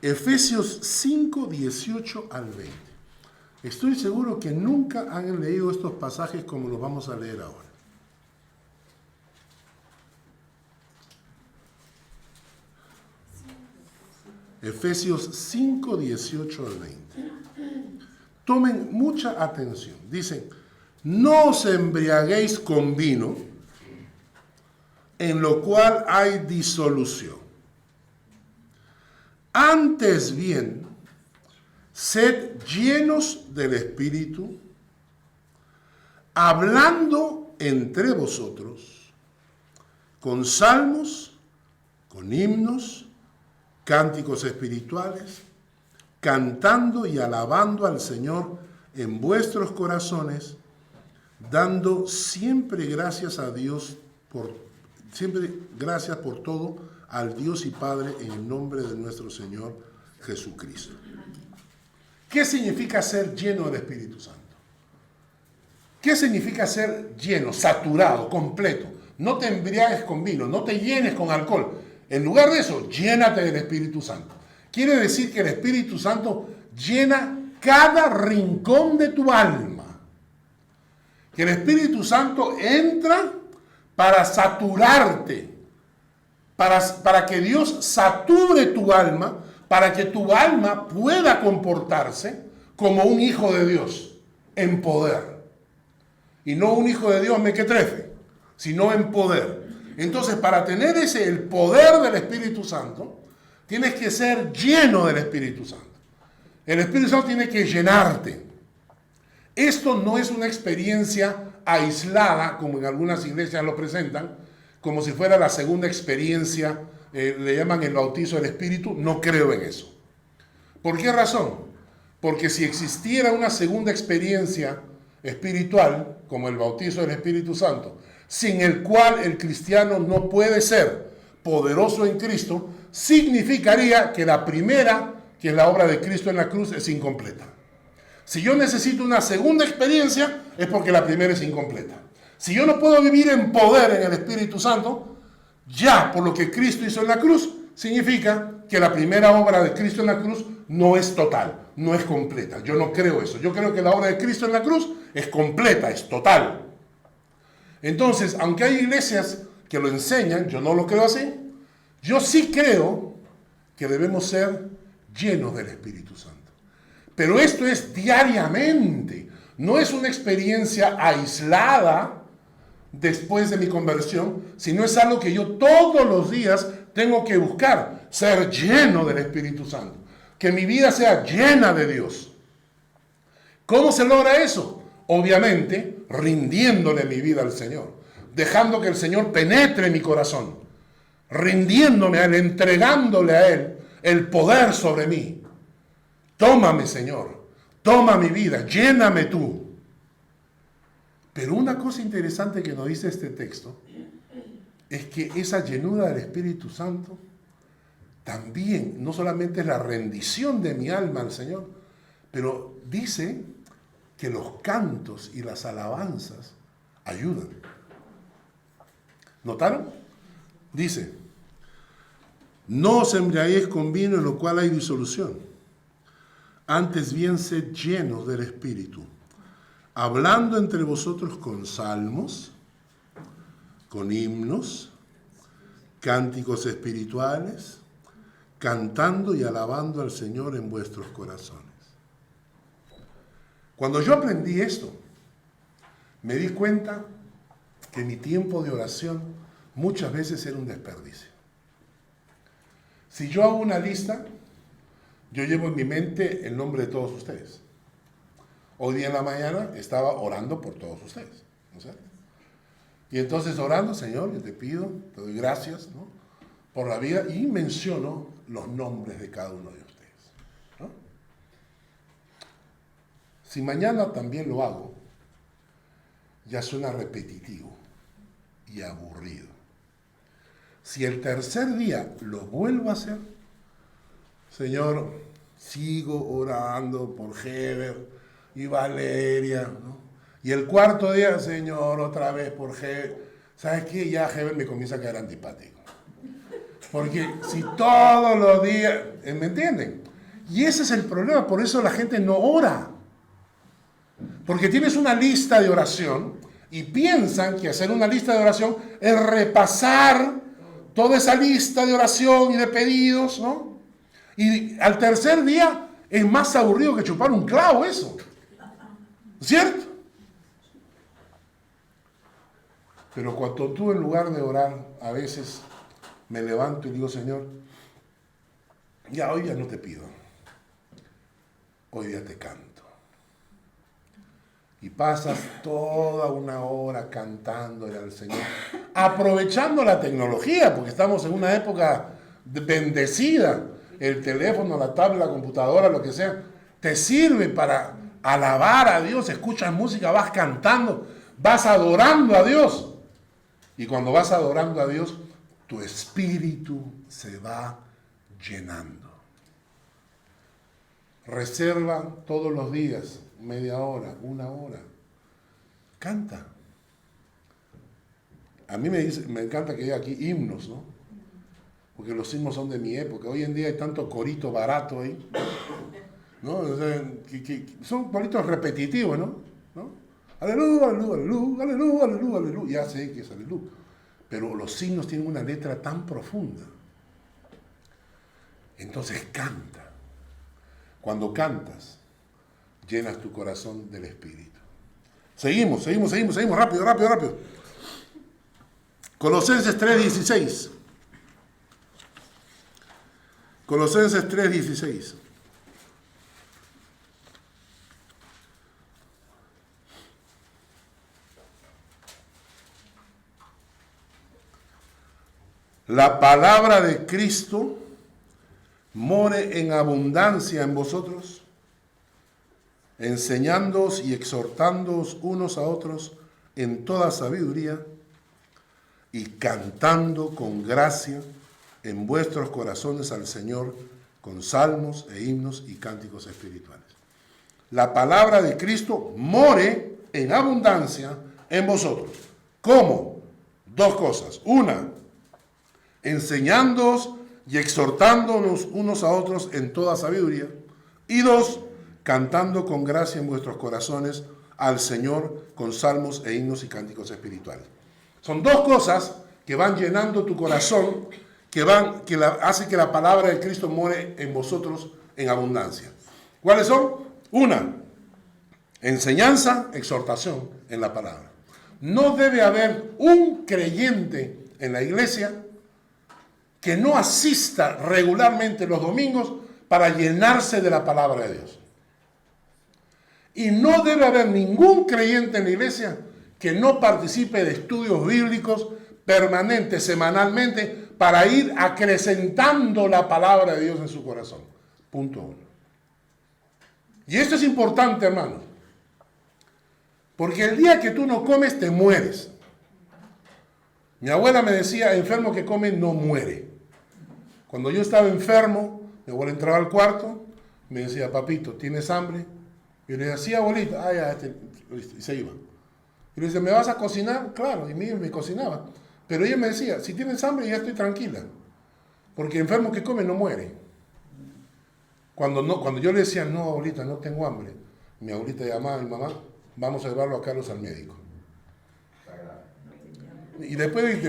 Efesios 5, 18 al 20. Estoy seguro que nunca han leído estos pasajes como los vamos a leer ahora. Efesios 5, 18 al 20. Tomen mucha atención. Dicen: no os embriaguéis con vino, en lo cual hay disolución. Antes bien, sed llenos del Espíritu, hablando entre vosotros con salmos, con himnos, cánticos espirituales, cantando y alabando al Señor en vuestros corazones, dando siempre gracias a Dios siempre gracias por todo al Dios y Padre en el nombre de nuestro Señor Jesucristo. ¿Qué significa ser lleno del Espíritu Santo? ¿Qué significa ser lleno, saturado, completo? No te embriagues con vino, no te llenes con alcohol. En lugar de eso, llénate del Espíritu Santo. Quiere decir que el Espíritu Santo llena cada rincón de tu alma. Que el Espíritu Santo entra para saturarte, para que Dios sature tu alma, para que tu alma pueda comportarse como un hijo de Dios en poder. Y no un hijo de Dios mequetrefe, sino en poder. Entonces, para tener el poder del Espíritu Santo, tienes que ser lleno del Espíritu Santo. El Espíritu Santo tiene que llenarte. Esto no es una experiencia aislada, como en algunas iglesias lo presentan, como si fuera la segunda experiencia, le llaman el bautizo del Espíritu. No creo en eso. ¿Por qué razón? Porque si existiera una segunda experiencia espiritual, como el bautizo del Espíritu Santo, sin el cual el cristiano no puede ser poderoso en Cristo, significaría que la primera, que es la obra de Cristo en la cruz, es incompleta. Si yo necesito una segunda experiencia, es porque la primera es incompleta. Si yo no puedo vivir en poder en el Espíritu Santo, ya por lo que Cristo hizo en la cruz, significa que la primera obra de Cristo en la cruz no es total, no es completa. Yo no creo eso. Yo creo que la obra de Cristo en la cruz es completa, es total. Entonces, aunque hay iglesias que lo enseñan, yo no lo creo así. Yo sí creo que debemos ser llenos del Espíritu Santo. Pero esto es diariamente, no es una experiencia aislada después de mi conversión, sino es algo que yo todos los días tengo que buscar, ser lleno del Espíritu Santo, que mi vida sea llena de Dios. ¿Cómo se logra eso? Obviamente, rindiéndole mi vida al Señor, dejando que el Señor penetre mi corazón, rindiéndome a Él, entregándole a Él el poder sobre mí. Tómame, Señor, toma mi vida, lléname tú. Pero una cosa interesante que nos dice este texto es que esa llenura del Espíritu Santo también no solamente es la rendición de mi alma al Señor, pero dice que los cantos y las alabanzas ayudan. ¿Notaron? Dice, No os embriaguéis con vino en lo cual hay disolución. Antes bien sed llenos del Espíritu, hablando entre vosotros con salmos, con himnos, cánticos espirituales, cantando y alabando al Señor en vuestros corazones. Cuando yo aprendí esto, me di cuenta que mi tiempo de oración muchas veces era un desperdicio. Si yo hago una lista, yo llevo en mi mente el nombre de todos ustedes. Hoy día en la mañana estaba orando por todos ustedes, ¿no es cierto? Y entonces orando, Señor, yo te pido, te doy gracias, ¿no?, por la vida, y menciono los nombres de cada uno de ustedes, ¿no? Si mañana también lo hago, ya suena repetitivo y aburrido. Si el tercer día lo vuelvo a hacer, Señor, sigo orando por Heber y Valeria, ¿no? Y el cuarto día, Señor, otra vez por Heber. ¿Sabes qué? Ya Heber me comienza a quedar antipático. Porque si todos los días, ¿me entienden? Y ese es el problema, por eso la gente no ora. Porque tienes una lista de oración y piensan que hacer una lista de oración es repasar toda esa lista de oración y de pedidos, ¿no? Y al tercer día es más aburrido que chupar un clavo eso. ¿Cierto? Pero cuando tú, en lugar de orar, a veces me levanto y digo, Señor, ya hoy ya no te pido, hoy día te canto. Y pasas toda una hora cantándole al Señor, aprovechando la tecnología, porque estamos en una época bendecida. El teléfono, la tablet, la computadora, lo que sea, te sirve para alabar a Dios. Escuchas música, vas cantando, vas adorando a Dios. Y cuando vas adorando a Dios, tu espíritu se va llenando. Reserva todos los días media hora, una hora. Canta. A mí me encanta que haya aquí himnos, ¿no? Porque los himnos son de mi época. Hoy en día hay tanto corito barato ahí, ¿no? O sea, son coritos repetitivos, ¿no? Aleluya, aleluya, aleluya, aleluya, aleluya, aleluya. Ya sé que es aleluya. Pero los himnos tienen una letra tan profunda. Entonces canta. Cuando cantas, llenas tu corazón del Espíritu. Seguimos, rápido. Colosenses 3:16. Colosenses 3:16. La palabra de Cristo more en abundancia en vosotros, enseñándoos y exhortándoos unos a otros en toda sabiduría y cantando con gracia en vuestros corazones al Señor con salmos e himnos y cánticos espirituales. La palabra de Cristo more en abundancia en vosotros. ¿Cómo? Dos cosas. Una, enseñándoos y exhortándonos unos a otros en toda sabiduría. Y dos, cantando con gracia en vuestros corazones al Señor con salmos e himnos y cánticos espirituales. Son dos cosas que van llenando tu corazón, que hace que la palabra de Cristo more en vosotros en abundancia. ¿Cuáles son? Una, enseñanza, exhortación en la palabra. No debe haber un creyente en la iglesia que no asista regularmente los domingos para llenarse de la palabra de Dios. Y no debe haber ningún creyente en la iglesia que no participe de estudios bíblicos permanentes, semanalmente, para ir acrecentando la palabra de Dios en su corazón. Punto uno. Y esto es importante, hermanos, porque el día que tú no comes, te mueres. Mi abuela me decía, enfermo que come no muere. Cuando yo estaba enfermo, mi abuela entraba al cuarto, me decía, papito, ¿tienes hambre? Y yo le decía, sí, abuelita. Y se iba. Y le decía, ¿me vas a cocinar? Claro, y me cocinaba. Pero ella me decía, si tienes hambre, ya estoy tranquila. Porque enfermo que come no muere. Cuando yo le decía, no, abuelita, no tengo hambre, mi abuelita llamaba a mi mamá, vamos a llevarlo a Carlos al médico. Y después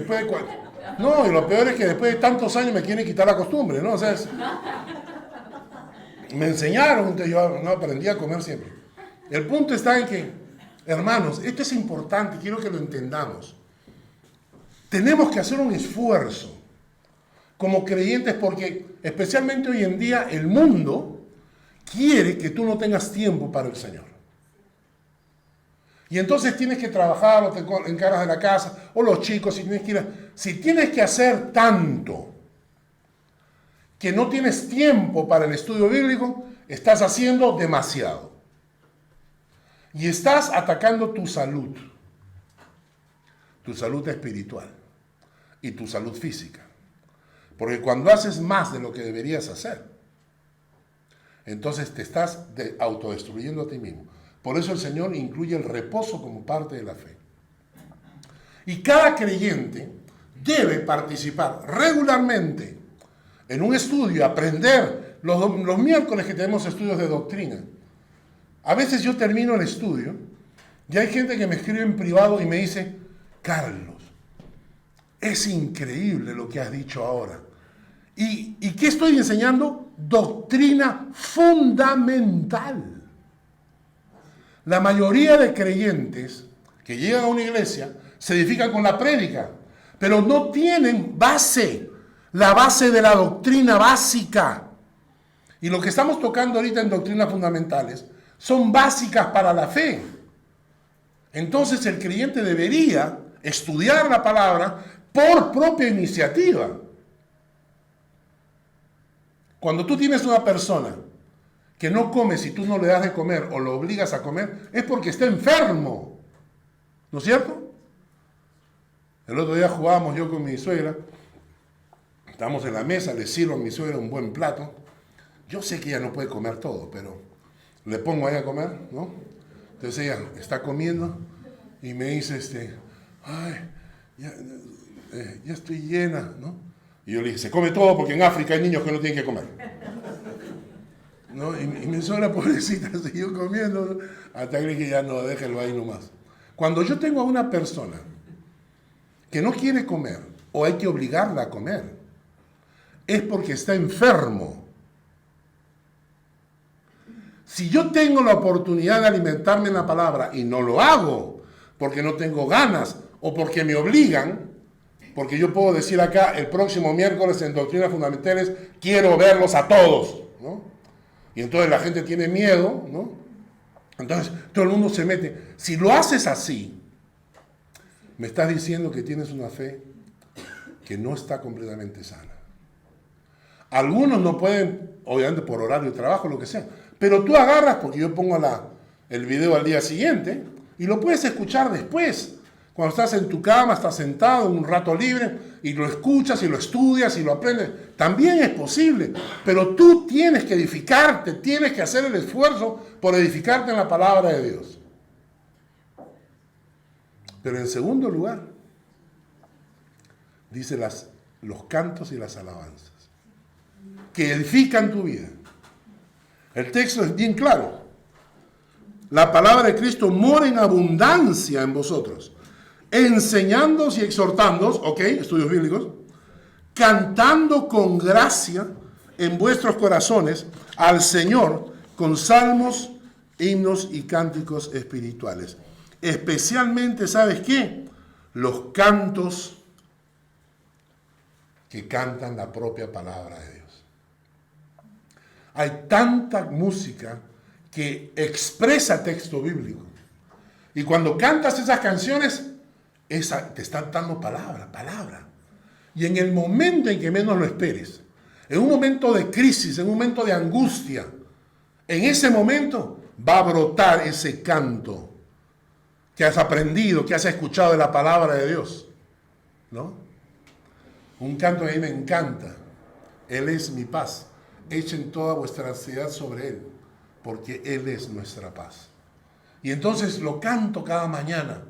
no, y lo peor es que después de tantos años me quieren quitar la costumbre, ¿no? O sea, me enseñaron, entonces yo no aprendí a comer siempre. El punto está en que, hermanos, esto es importante, quiero que lo entendamos. Tenemos que hacer un esfuerzo como creyentes porque especialmente hoy en día el mundo quiere que tú no tengas tiempo para el Señor. Y entonces tienes que trabajar o te encargas de la casa, o los chicos, si tienes que hacer tanto que no tienes tiempo para el estudio bíblico, estás haciendo demasiado. Y estás atacando tu salud espiritual y tu salud física. Porque cuando haces más de lo que deberías hacer, entonces te estás autodestruyendo a ti mismo. Por eso el Señor incluye el reposo como parte de la fe. Y cada creyente debe participar regularmente en un estudio, aprender. Los miércoles que tenemos estudios de doctrina, a veces yo termino el estudio y hay gente que me escribe en privado y me dice, Carlos, es increíble lo que has dicho ahora. ¿Y qué estoy enseñando? Doctrina fundamental. La mayoría de creyentes que llegan a una iglesia se edifican con la prédica, pero no tienen base, la base de la doctrina básica. Y lo que estamos tocando ahorita en doctrinas fundamentales son básicas para la fe. Entonces el creyente debería estudiar la palabra por propia iniciativa. Cuando tú tienes una persona que no come si tú no le das de comer o lo obligas a comer, es porque está enfermo. ¿No es cierto? El otro día jugábamos yo con mi suegra, estamos en la mesa, le sirvo a mi suegra un buen plato. Yo sé que ella no puede comer todo, pero le pongo a ella a comer, ¿no? Entonces ella está comiendo y me dice, ay, ya estoy llena, ¿no? Y yo le dije, se come todo porque en África hay niños que no tienen que comer. ¿No? Y mi suegra pobrecita siguió comiendo hasta que le dije, ya no, déjelo ahí nomás. Cuando yo tengo a una persona que no quiere comer o hay que obligarla a comer, es porque está enfermo. Si yo tengo la oportunidad de alimentarme en la palabra y no lo hago porque no tengo ganas o porque me obligan, porque yo puedo decir acá el próximo miércoles en Doctrinas Fundamentales, quiero verlos a todos, ¿no? Y entonces la gente tiene miedo, ¿no? Entonces todo el mundo se mete. Si lo haces así, me estás diciendo que tienes una fe que no está completamente sana. Algunos no pueden, obviamente por horario de trabajo, lo que sea, pero tú agarras, porque yo pongo el video al día siguiente, y lo puedes escuchar después. Cuando estás en tu cama, estás sentado un rato libre, y lo escuchas, y lo estudias, y lo aprendes. También es posible, pero tú tienes que edificarte, tienes que hacer el esfuerzo por edificarte en la palabra de Dios. Pero en segundo lugar, dice los cantos y las alabanzas, que edifican tu vida. El texto es bien claro. La palabra de Cristo mora en abundancia en vosotros, enseñándoos y exhortándoos, ok, estudios bíblicos, cantando con gracia en vuestros corazones al Señor con salmos, himnos y cánticos espirituales. Especialmente, ¿sabes qué? Los cantos que cantan la propia palabra de Dios. Hay tanta música que expresa texto bíblico. Y cuando cantas esas canciones, te están dando palabra. Y en el momento en que menos lo esperes, en un momento de crisis, en un momento de angustia, en ese momento va a brotar ese canto que has aprendido, que has escuchado de la palabra de Dios, ¿no? Un canto que a mí me encanta. Él es mi paz. Echen toda vuestra ansiedad sobre Él, porque Él es nuestra paz. Y entonces lo canto cada mañana.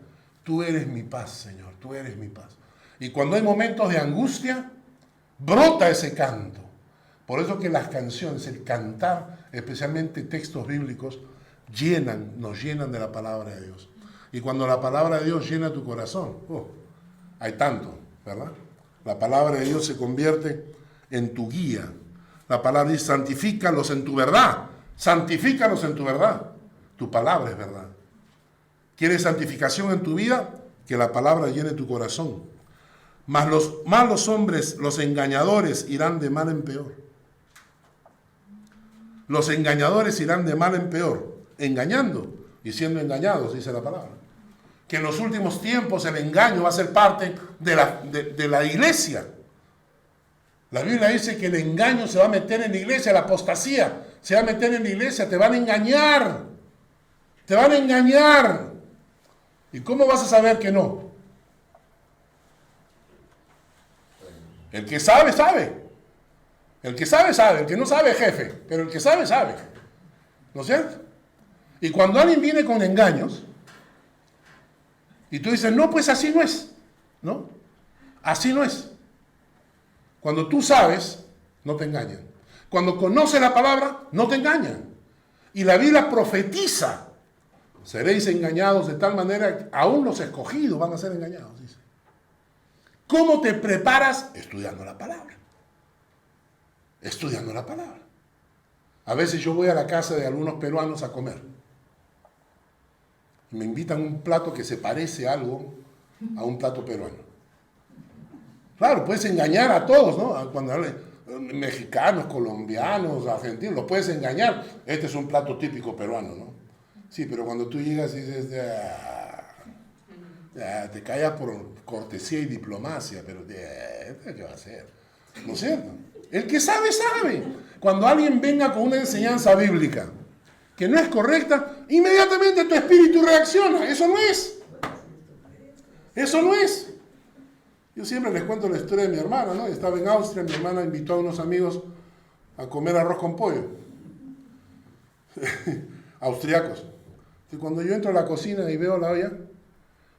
Tú eres mi paz, Señor, tú eres mi paz. Y cuando hay momentos de angustia, brota ese canto. Por eso que las canciones, el cantar, especialmente textos bíblicos, nos llenan de la palabra de Dios. Y cuando la palabra de Dios llena tu corazón, hay tanto, ¿verdad? La palabra de Dios se convierte en tu guía. La palabra dice, santifícalos en tu verdad. Santifícalos en tu verdad. Tu palabra es verdad. ¿Quieres santificación en tu vida? Que la palabra llene tu corazón. Mas los malos hombres, los engañadores, irán de mal en peor. Los engañadores irán de mal en peor, engañando y siendo engañados, dice la palabra. Que en los últimos tiempos el engaño va a ser parte de la iglesia. La Biblia dice que el engaño se va a meter en la iglesia, la apostasía se va a meter en la iglesia, te van a engañar. Te van a engañar. ¿Y cómo vas a saber que no? El que sabe, sabe. El que sabe, sabe. El que no sabe, jefe. Pero el que sabe, sabe. ¿No es cierto? Y cuando alguien viene con engaños, y tú dices, no, pues así no es. ¿No? Así no es. Cuando tú sabes, no te engañan. Cuando conoces la palabra, no te engañan. Y la Biblia profetiza. Seréis engañados de tal manera que aún los escogidos van a ser engañados, dice. ¿Cómo te preparas? Estudiando la palabra. Estudiando la palabra. A veces yo voy a la casa de algunos peruanos a comer. Me invitan un plato que se parece algo a un plato peruano. Claro, puedes engañar a todos, ¿no? Cuando hablan mexicanos, colombianos, argentinos, los puedes engañar. Este es un plato típico peruano, ¿no? Sí, pero cuando tú llegas y dices, te callas por cortesía y diplomacia, pero ¿qué va a hacer? ¿No es cierto? El que sabe, sabe. Cuando alguien venga con una enseñanza bíblica que no es correcta, inmediatamente tu espíritu reacciona. Eso no es. Eso no es. Yo siempre les cuento la historia de mi hermana, ¿no? Estaba en Austria, mi hermana invitó a unos amigos a comer arroz con pollo. Austriacos. Y cuando yo entro a la cocina y veo la olla,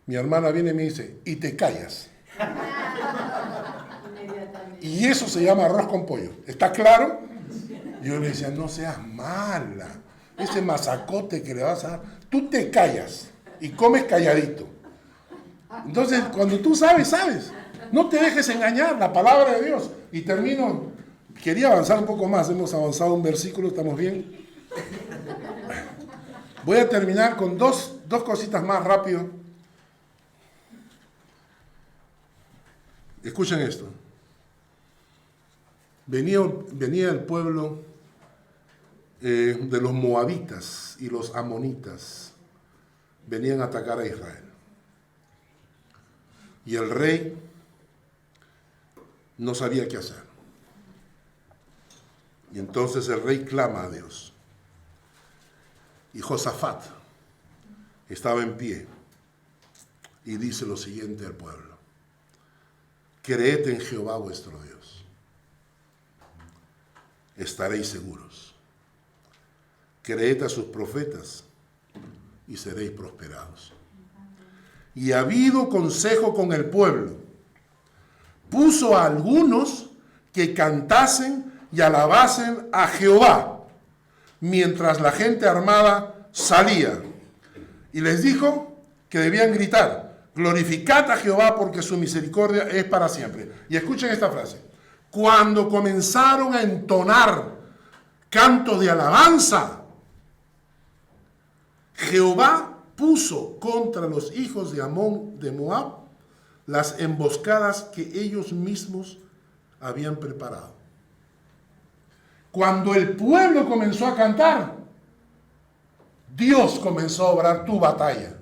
mi hermana viene y me dice, y te callas. Y eso se llama arroz con pollo. ¿Está claro? Y yo le decía, no seas mala. Ese masacote que le vas a dar, tú te callas y comes calladito. Entonces, cuando tú sabes, sabes. No te dejes engañar, la palabra de Dios. Y termino, quería avanzar un poco más, hemos avanzado un versículo, ¿estamos bien? Voy a terminar con dos cositas más rápido. Escuchen esto. Venía el pueblo de los moabitas y los amonitas. Venían a atacar a Israel. Y el rey no sabía qué hacer. Y entonces el rey clama a Dios. Y Josafat estaba en pie y dice lo siguiente al pueblo: creed en Jehová vuestro Dios, estaréis seguros. Creed a sus profetas y seréis prosperados. Y ha habido consejo con el pueblo. Puso a algunos que cantasen y alabasen a Jehová, mientras la gente armada salía. Y les dijo que debían gritar: glorificad a Jehová porque su misericordia es para siempre. Y escuchen esta frase: cuando comenzaron a entonar cantos de alabanza, Jehová puso contra los hijos de Amón de Moab las emboscadas que ellos mismos habían preparado. Cuando el pueblo comenzó a cantar, Dios comenzó a obrar tu batalla.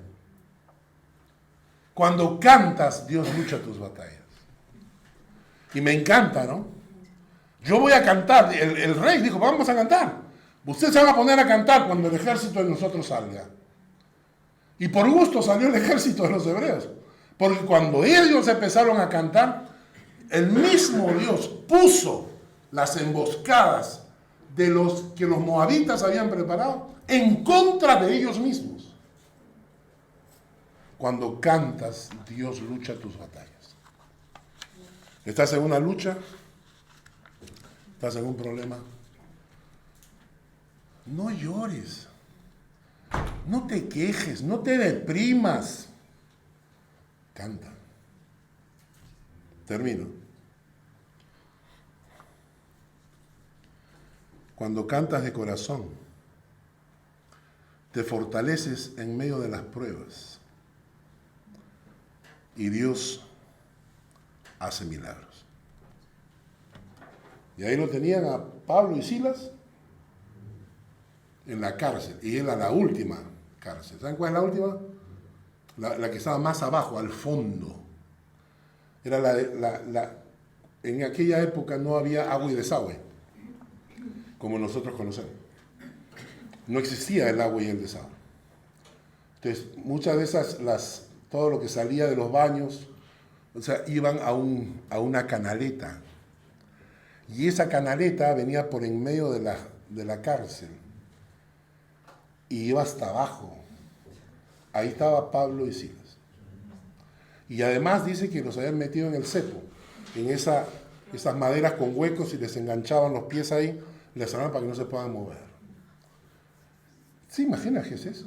Cuando cantas, Dios lucha tus batallas. Y me encanta, ¿no? Yo voy a cantar. El rey dijo, vamos a cantar. Ustedes se van a poner a cantar cuando el ejército de nosotros salga. Y por gusto salió el ejército de los hebreos. Porque cuando ellos empezaron a cantar, el mismo Dios puso las emboscadas de los que los moabitas habían preparado en contra de ellos mismos. Cuando cantas, Dios lucha tus batallas. ¿Estás en una lucha? ¿Estás en un problema? No llores. No te quejes, no te deprimas. Canta. Termino. Cuando cantas de corazón, te fortaleces en medio de las pruebas y Dios hace milagros. Y ahí lo tenían a Pablo y Silas en la cárcel, y era la última cárcel. ¿Saben cuál es la última? La que estaba más abajo, al fondo. Era en aquella época no había agua y desagüe, como nosotros conocemos. No existía el agua y el desagüe. Entonces, muchas de esas, todo lo que salía de los baños, o sea, iban a una canaleta. Y esa canaleta venía por en medio de la cárcel. Y iba hasta abajo. Ahí estaba Pablo y Silas. Y además dice que los habían metido en el cepo, en esas maderas con huecos, y les enganchaban los pies ahí, les cerraban para que no se puedan mover. ¿Se imagina qué es eso?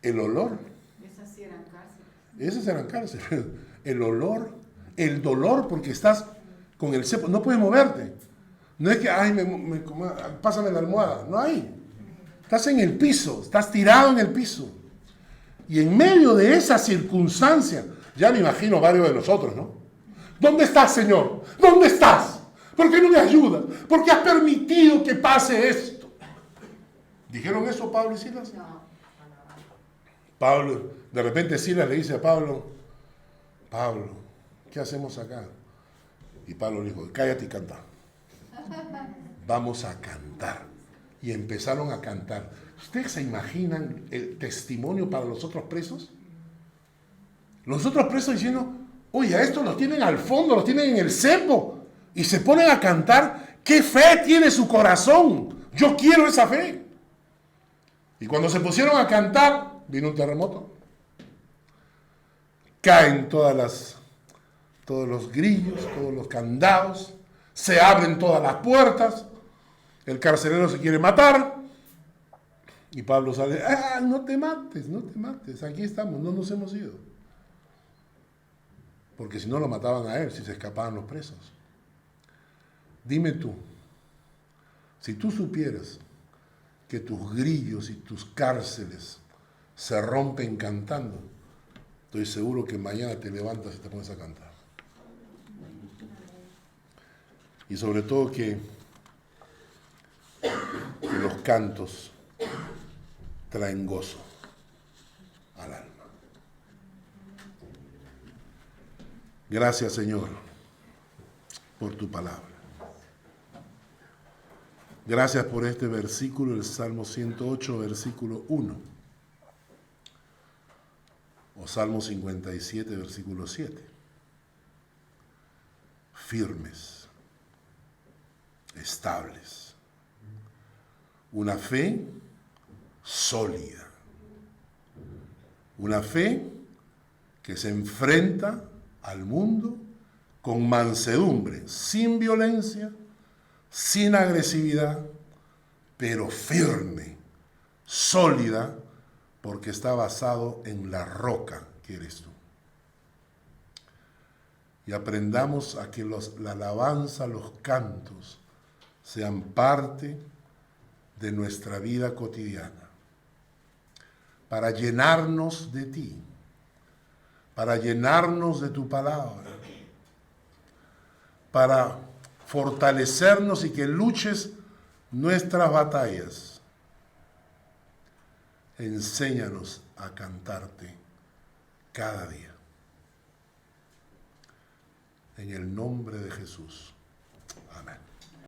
El olor.
Esas sí eran cárceles.
Esas eran cárceles. El olor, el dolor, porque estás con el cepo, no puedes moverte. No es que, ay, pásame la almohada. No hay. Estás en el piso, estás tirado en el piso. Y en medio de esa circunstancia, ya me imagino varios de nosotros, ¿no? ¿Dónde estás, Señor? ¿Dónde estás? ¿Por qué no me ayudas? ¿Por qué has permitido que pase esto? ¿Dijeron eso Pablo y Silas?
No.
Pablo, de repente Silas le dice a Pablo, ¿qué hacemos acá? Y Pablo le dijo, cállate y canta. Vamos a cantar. Y empezaron a cantar. ¿Ustedes se imaginan el testimonio para los otros presos? Los otros presos diciendo, oye, a estos los tienen al fondo, los tienen en el cepo. Y se ponen a cantar, ¿qué fe tiene su corazón? Yo quiero esa fe. Y cuando se pusieron a cantar, vino un terremoto. Caen todos los grillos, todos los candados, se abren todas las puertas, el carcelero se quiere matar, y Pablo sale, no te mates, aquí estamos, no nos hemos ido. Porque si no lo mataban a él, si se escapaban los presos. Dime tú, si tú supieras que tus grillos y tus cárceles se rompen cantando, estoy seguro que mañana te levantas y te pones a cantar. Y sobre todo que los cantos traen gozo al alma. Gracias, Señor, por tu palabra. Gracias por este versículo, el Salmo 108, versículo 1. O Salmo 57, versículo 7. Firmes, estables. Una fe sólida. Una fe que se enfrenta al mundo con mansedumbre, sin violencia, sin agresividad, pero firme, sólida, porque está basado en la roca que eres tú. Y aprendamos a que la alabanza, los cantos, sean parte de nuestra vida cotidiana, para llenarnos de ti, para llenarnos de tu palabra, para fortalecernos y que luches nuestras batallas. Enséñanos a cantarte cada día. En el nombre de Jesús.